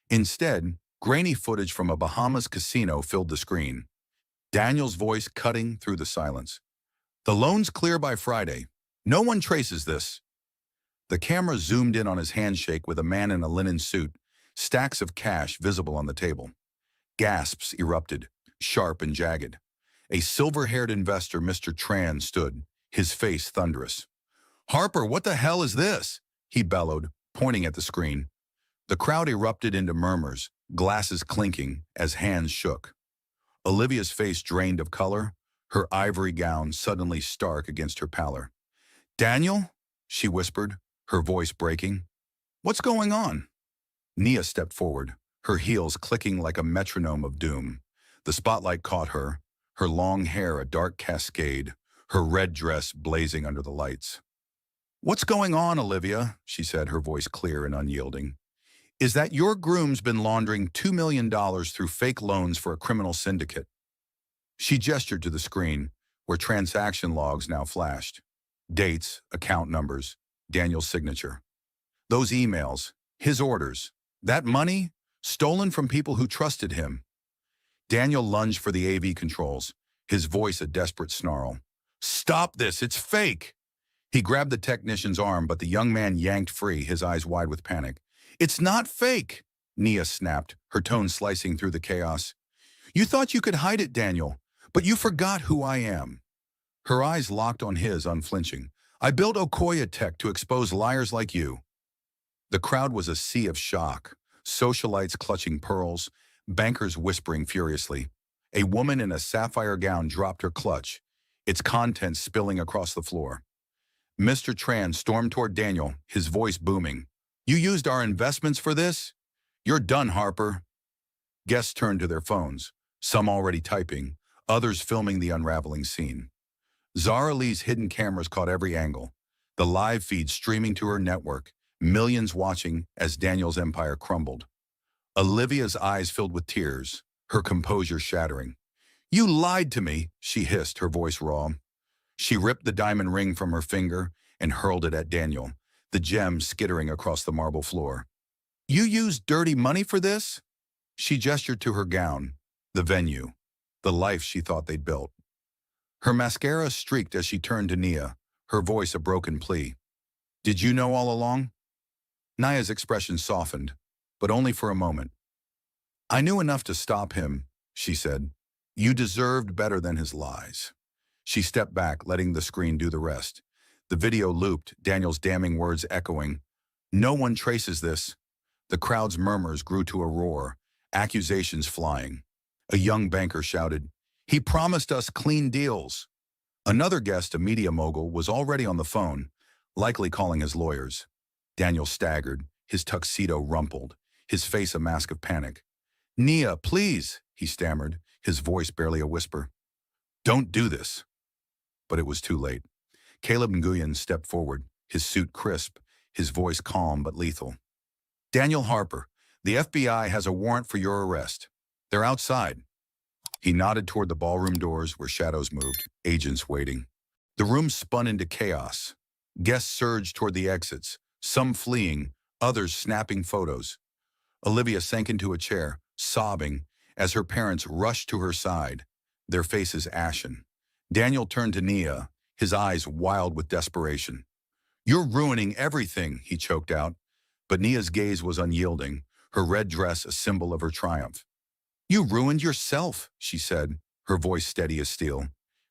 Instead, grainy footage from a Bahamas casino filled the screen, Daniel's voice cutting through the silence. "The loan's clear by Friday. No one traces this." The camera zoomed in on his handshake with a man in a linen suit, stacks of cash visible on the table. Gasps erupted, sharp and jagged. A silver-haired investor, Mr. Tran, stood, his face thunderous. "Harper, what the hell is this?" he bellowed, pointing at the screen. The crowd erupted into murmurs, glasses clinking as hands shook. Olivia's face drained of color, her ivory gown suddenly stark against her pallor. "Daniel?" she whispered, her voice breaking. "What's going on?" Nia stepped forward, her heels clicking like a metronome of doom. The spotlight caught her, her long hair a dark cascade, her red dress blazing under the lights. "What's going on, Olivia?" she said, her voice clear and unyielding. "Is that your groom's been laundering $2 million through fake loans for a criminal syndicate?" She gestured to the screen, where transaction logs now flashed. Dates, account numbers, Daniel's signature. Those emails, his orders, that money, stolen from people who trusted him. Daniel lunged for the AV controls, his voice a desperate snarl. "Stop this, it's fake!" He grabbed the technician's arm, but the young man yanked free, his eyes wide with panic. "It's not fake," Nia snapped, her tone slicing through the chaos. "You thought you could hide it, Daniel, but you forgot who I am." Her eyes locked on his, unflinching. "I built Okoye Tech to expose liars like you." The crowd was a sea of shock, socialites clutching pearls, bankers whispering furiously. A woman in a sapphire gown dropped her clutch, its contents spilling across the floor. Mr. Tran stormed toward Daniel, his voice booming. "You used our investments for this? You're done, Harper." Guests turned to their phones, some already typing, others filming the unraveling scene. Zara Lee's hidden cameras caught every angle, the live feed streaming to her network, millions watching as Daniel's empire crumbled. Olivia's eyes filled with tears, her composure shattering. "You lied to me," she hissed, her voice raw. She ripped the diamond ring from her finger and hurled it at Daniel, the gem skittering across the marble floor. "You used dirty money for this?" She gestured to her gown, the venue, the life she thought they'd built. Her mascara streaked as she turned to Nia, her voice a broken plea. "Did you know all along?" Nia's expression softened, but only for a moment. "I knew enough to stop him," she said. "You deserved better than his lies." She stepped back, letting the screen do the rest. The video looped, Daniel's damning words echoing. "No one traces this." The crowd's murmurs grew to a roar, accusations flying. A young banker shouted, "He promised us clean deals." Another guest, a media mogul, was already on the phone, likely calling his lawyers. Daniel staggered, his tuxedo rumpled, his face a mask of panic. "Nia, please," he stammered, his voice barely a whisper. "Don't do this." But it was too late. Caleb Nguyen stepped forward, his suit crisp, his voice calm but lethal. "Daniel Harper, the FBI has a warrant for your arrest. They're outside." He nodded toward the ballroom doors where shadows moved, agents waiting. The room spun into chaos. Guests surged toward the exits, some fleeing, others snapping photos. Olivia sank into a chair, sobbing, as her parents rushed to her side, their faces ashen. Daniel turned to Nia, his eyes wild with desperation. "You're ruining everything," he choked out. But Nia's gaze was unyielding, her red dress a symbol of her triumph. "You ruined yourself," she said, her voice steady as steel.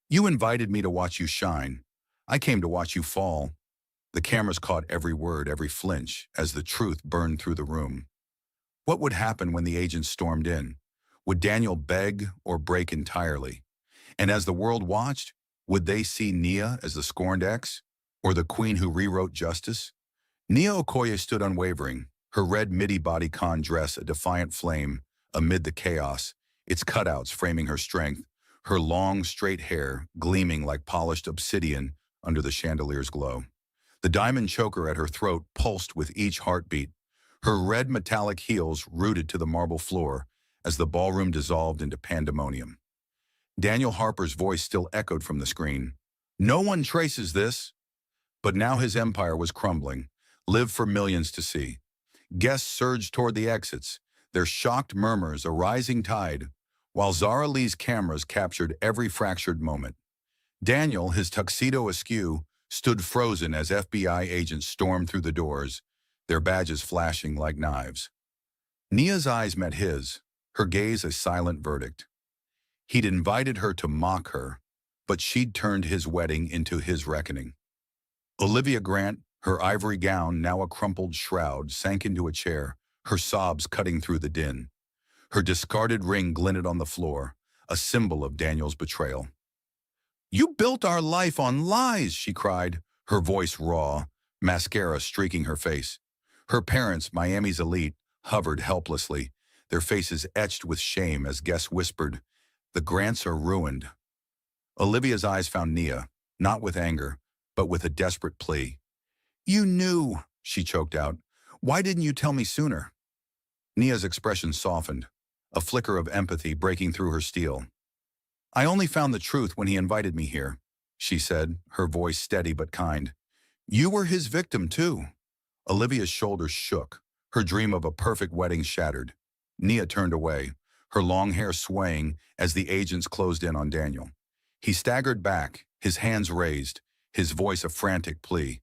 "You invited me to watch you shine. I came to watch you fall." The cameras caught every word, every flinch, as the truth burned through the room. What would happen when the agents stormed in? Would Daniel beg or break entirely? And as the world watched, would they see Nia as the scorned ex, or the queen who rewrote justice? Nia Okoye stood unwavering, her red midi bodycon dress a defiant flame amid the chaos, its cutouts framing her strength, her long, straight hair gleaming like polished obsidian under the chandelier's glow. The diamond choker at her throat pulsed with each heartbeat, her red metallic heels rooted to the marble floor as the ballroom dissolved into pandemonium. Daniel Harper's voice still echoed from the screen. "No one traces this." But now his empire was crumbling, lived for millions to see. Guests surged toward the exits, their shocked murmurs a rising tide, while Zara Lee's cameras captured every fractured moment. Daniel, his tuxedo askew, stood frozen as FBI agents stormed through the doors, their badges flashing like knives. Nia's eyes met his, her gaze a silent verdict. He'd invited her to mock her, but she'd turned his wedding into his reckoning. Olivia Grant, her ivory gown now a crumpled shroud, sank into a chair, her sobs cutting through the din. Her discarded ring glinted on the floor, a symbol of Daniel's betrayal. "You built our life on lies," she cried, her voice raw, mascara streaking her face. Her parents, Miami's elite, hovered helplessly, their faces etched with shame as guests whispered, "The Grants are ruined." Olivia's eyes found Nia, not with anger, but with a desperate plea. "You knew," she choked out. "Why didn't you tell me sooner?" Nia's expression softened, a flicker of empathy breaking through her steel. "I only found the truth when he invited me here," she said, her voice steady but kind. "You were his victim, too." Olivia's shoulders shook, her dream of a perfect wedding shattered. Nia turned away, her long hair swaying as the agents closed in on Daniel. He staggered back, his hands raised, his voice a frantic plea.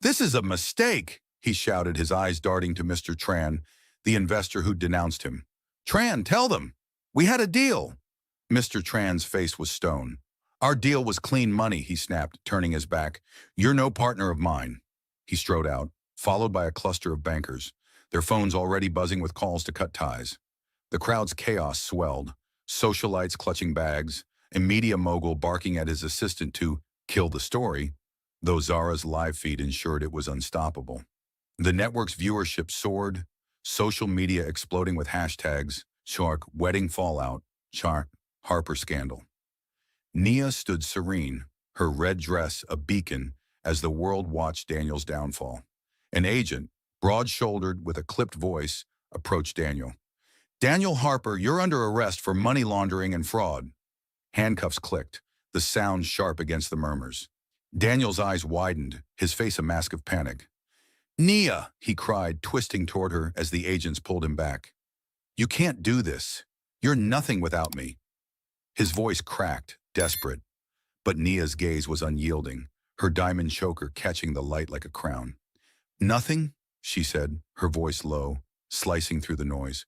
"This is a mistake," he shouted, his eyes darting to Mr. Tran, the investor who'd denounced him. "Tran, tell them. We had a deal." Mr. Tran's face was stone. "Our deal was clean money," he snapped, turning his back. "You're no partner of mine." He strode out, followed by a cluster of bankers, their phones already buzzing with calls to cut ties. The crowd's chaos swelled, socialites clutching bags, a media mogul barking at his assistant to kill the story, though Zara's live feed ensured it was unstoppable. The network's viewership soared, social media exploding with hashtags, Shark Wedding Fallout, Shark Harper Scandal. Nia stood serene, her red dress a beacon as the world watched Daniel's downfall. An agent, broad-shouldered with a clipped voice, approached Daniel. "Daniel Harper, you're under arrest for money laundering and fraud." Handcuffs clicked, the sound sharp against the murmurs. Daniel's eyes widened, his face a mask of panic. "Nia," he cried, twisting toward her as the agents pulled him back. "You can't do this. You're nothing without me." His voice cracked, desperate. But Nia's gaze was unyielding, her diamond choker catching the light like a crown. "Nothing?" she said, her voice low, slicing through the noise.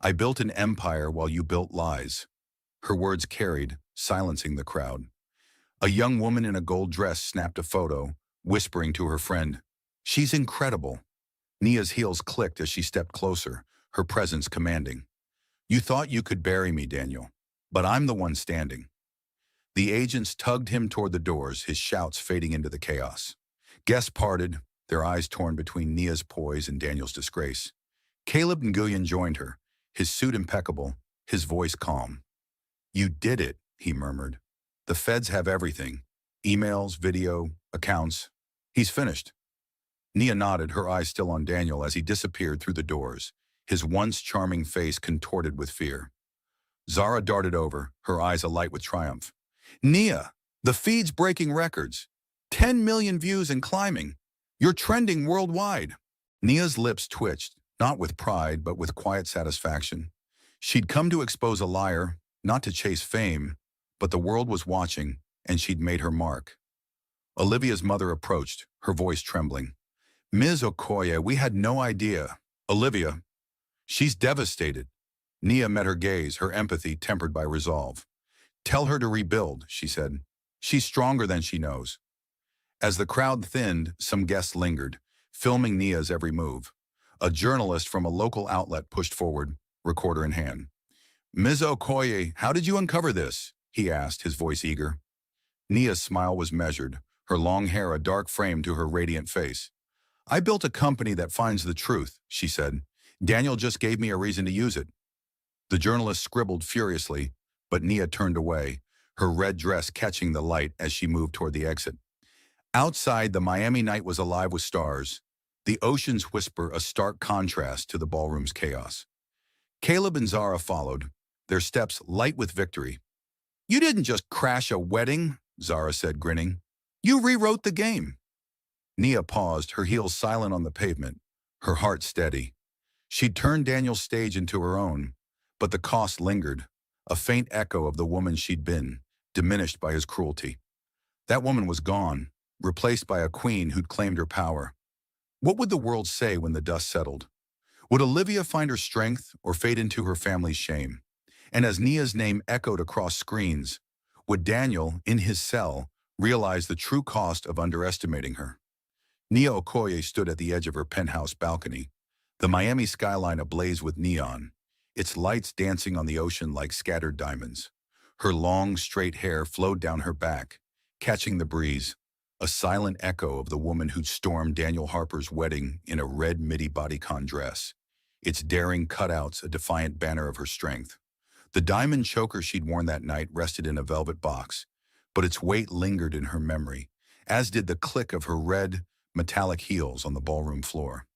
"I built an empire while you built lies." Her words carried, silencing the crowd. A young woman in a gold dress snapped a photo, whispering to her friend, "She's incredible." Nia's heels clicked as she stepped closer, her presence commanding. "You thought you could bury me, Daniel, but I'm the one standing." The agents tugged him toward the doors, his shouts fading into the chaos. Guests parted, their eyes torn between Nia's poise and Daniel's disgrace. Caleb Nguyen joined her, his suit impeccable, his voice calm. "You did it," he murmured. "The feds have everything. Emails, video, accounts. He's finished." Nia nodded, her eyes still on Daniel as he disappeared through the doors, his once charming face contorted with fear. Zara darted over, her eyes alight with triumph. "Nia, the feed's breaking records. 10 million views and climbing. You're trending worldwide." Nia's lips twitched, not with pride, but with quiet satisfaction. She'd come to expose a liar, not to chase fame, but the world was watching, and she'd made her mark. Olivia's mother approached, her voice trembling. "Ms. Okoye, we had no idea." "Olivia." "She's devastated." Nia met her gaze, her empathy tempered by resolve. "Tell her to rebuild," she said. "She's stronger than she knows." As the crowd thinned, some guests lingered, filming Nia's every move. A journalist from a local outlet pushed forward, recorder in hand. "Ms. Okoye, how did you uncover this?" he asked, his voice eager. Nia's smile was measured, her long hair a dark frame to her radiant face. "I built a company that finds the truth," she said. "Daniel just gave me a reason to use it." The journalist scribbled furiously, but Nia turned away, her red dress catching the light as she moved toward the exit. Outside, the Miami night was alive with stars, the ocean's whisper a stark contrast to the ballroom's chaos. Caleb and Zara followed, their steps light with victory. "You didn't just crash a wedding," Zara said, grinning. "You rewrote the game." Nia paused, her heels silent on the pavement, her heart steady. She'd turned Daniel's stage into her own, but the cost lingered, a faint echo of the woman she'd been, diminished by his cruelty. That woman was gone, replaced by a queen who'd claimed her power. What would the world say when the dust settled? Would Olivia find her strength or fade into her family's shame? And as Nia's name echoed across screens, would Daniel, in his cell, realize the true cost of underestimating her? Nia Okoye stood at the edge of her penthouse balcony, the Miami skyline ablaze with neon, its lights dancing on the ocean like scattered diamonds. Her long, straight hair flowed down her back, catching the breeze, a silent echo of the woman who'd stormed Daniel Harper's wedding in a red midi bodycon dress, its daring cutouts a defiant banner of her strength. The diamond choker she'd worn that night rested in a velvet box, but its weight lingered in her memory, as did the click of her red, metallic heels on the ballroom floor.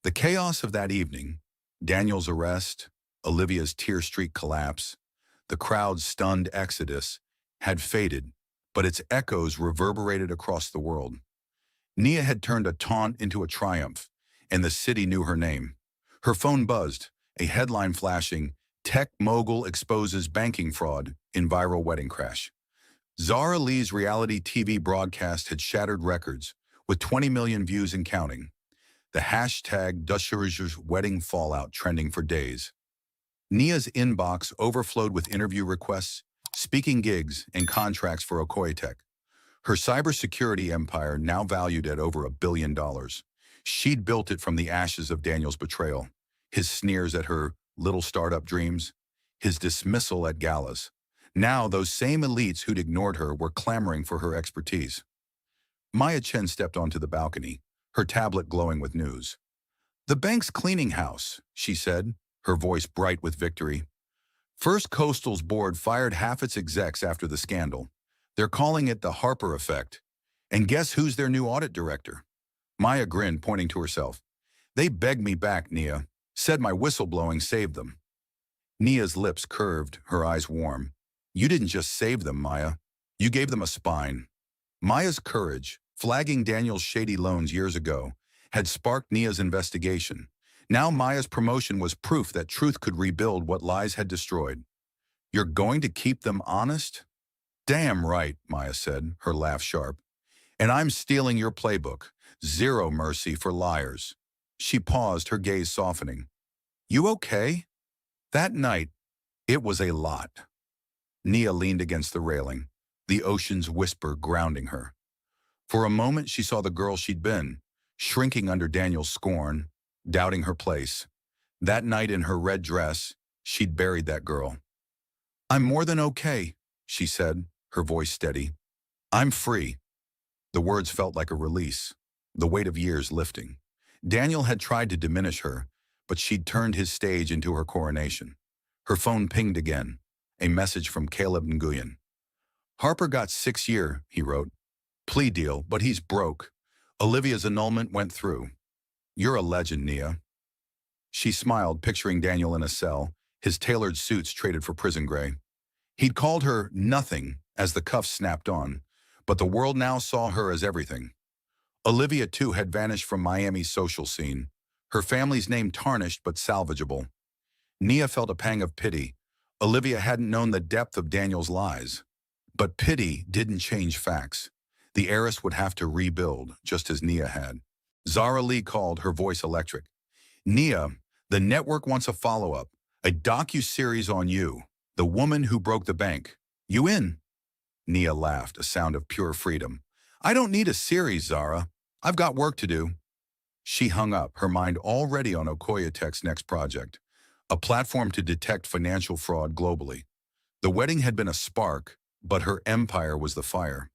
The chaos of that evening, Daniel's arrest, Olivia's tear-streaked collapse, the crowd's stunned exodus, had faded, but its echoes reverberated across the world. Nia had turned a taunt into a triumph, and the city knew her name. Her phone buzzed, a headline flashing, "Tech mogul exposes banking fraud in viral wedding crash." Zara Lee's reality TV broadcast had shattered records, with 20 million views and counting. The hashtag #Dusher's wedding fallout trending for days. Nia's inbox overflowed with interview requests, speaking gigs, and contracts for Okoye Tech. Her cybersecurity empire now valued at over $1 billion. She'd built it from the ashes of Daniel's betrayal, his sneers at her little startup dreams, his dismissal at galas. Now those same elites who'd ignored her were clamoring for her expertise. Maya Chen stepped onto the balcony, her tablet glowing with news. "The bank's cleaning house," she said, her voice bright with victory. "First Coastal's board fired half its execs after the scandal. They're calling it the Harper effect. And guess who's their new audit director? Maya grinned, pointing to herself. They begged me back, Nia. Said my whistleblowing saved them. Nia's lips curved, her eyes warm. You didn't just save them, Maya. You gave them a spine. Maya's courage, flagging Daniel's shady loans years ago, had sparked Nia's investigation. Now Maya's promotion was proof that truth could rebuild what lies had destroyed. You're going to keep them honest? Damn right, Maya said, her laugh sharp. And I'm stealing your playbook. Zero mercy for liars. She paused, her gaze softening. You okay? That night, it was a lot. Nia leaned against the railing, the ocean's whisper grounding her. For a moment, she saw the girl she'd been, shrinking under Daniel's scorn, doubting her place. That night in her red dress, she'd buried that girl. I'm more than okay, she said, her voice steady. I'm free. The words felt like a release, the weight of years lifting. Daniel had tried to diminish her, but she'd turned his stage into her coronation. Her phone pinged again, a message from Caleb Nguyen. Harper got 6 years, he wrote. Plea deal, but he's broke. Olivia's annulment went through. You're a legend, Nia. She smiled, picturing Daniel in a cell, his tailored suits traded for prison gray. He'd called her nothing as the cuffs snapped on, but the world now saw her as everything. Olivia, too, had vanished from Miami's social scene, her family's name tarnished but salvageable. Nia felt a pang of pity. Olivia hadn't known the depth of Daniel's lies. But pity didn't change facts. The heiress would have to rebuild, just as Nia had. Zara Lee called, her voice electric. Nia, the network wants a follow-up, a docu-series on you, the woman who broke the bank. You in? Nia laughed, a sound of pure freedom. I don't need a series, Zara. I've got work to do. She hung up, her mind already on Okoye Tech's next project, a platform to detect financial fraud globally. The wedding had been a spark, but her empire was the fire.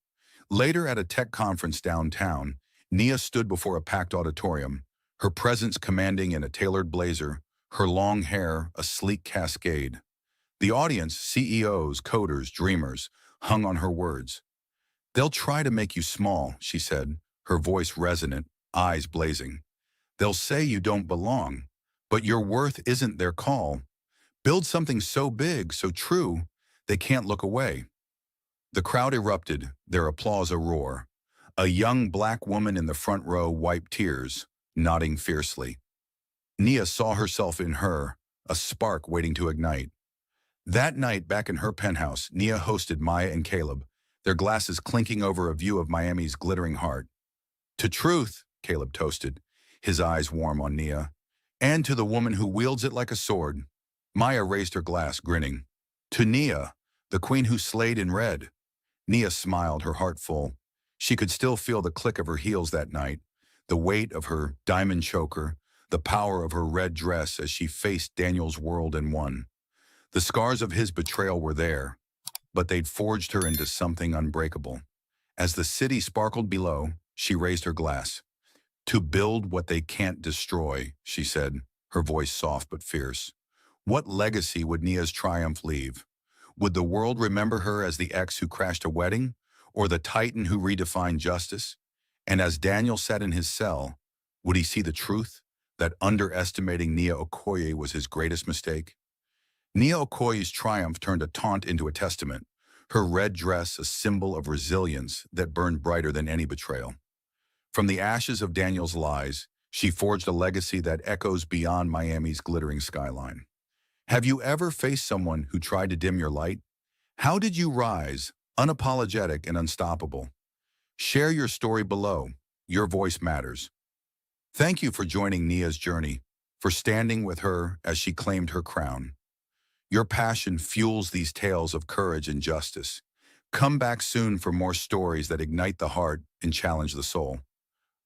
Later at a tech conference downtown, Nia stood before a packed auditorium, her presence commanding in a tailored blazer, her long hair a sleek cascade. The audience, CEOs, coders, dreamers, hung on her words. They'll try to make you small, she said, her voice resonant, eyes blazing. They'll say you don't belong, but your worth isn't their call. Build something so big, so true, they can't look away. The crowd erupted, their applause a roar. A young black woman in the front row wiped tears, nodding fiercely. Nia saw herself in her, a spark waiting to ignite. That night, back in her penthouse, Nia hosted Maya and Caleb, their glasses clinking over a view of Miami's glittering heart. To truth, Caleb toasted, his eyes warm on Nia, and to the woman who wields it like a sword. Maya raised her glass, grinning. To Nia, the queen who slayed in red. Nia smiled, her heart full. She could still feel the click of her heels that night, the weight of her diamond choker, the power of her red dress as she faced Daniel's world and won. The scars of his betrayal were there, but they'd forged her into something unbreakable. As the city sparkled below, she raised her glass. To build what they can't destroy, she said, her voice soft but fierce. What legacy would Nia's triumph leave? Would the world remember her as the ex who crashed a wedding, or the titan who redefined justice? And as Daniel sat in his cell, would he see the truth, that underestimating Nia Okoye was his greatest mistake? Nia Okoye's triumph turned a taunt into a testament, her red dress a symbol of resilience that burned brighter than any betrayal. From the ashes of Daniel's lies, she forged a legacy that echoes beyond Miami's glittering skyline. Have you ever faced someone who tried to dim your light? How did you rise, unapologetic and unstoppable? Share your story below. Your voice matters. Thank you for joining Nia's journey, for standing with her as she claimed her crown. Your passion fuels these tales of courage and justice. Come back soon for more stories that ignite the heart and challenge the soul.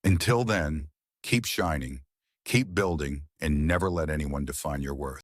Until then, keep shining, keep building, and never let anyone define your worth.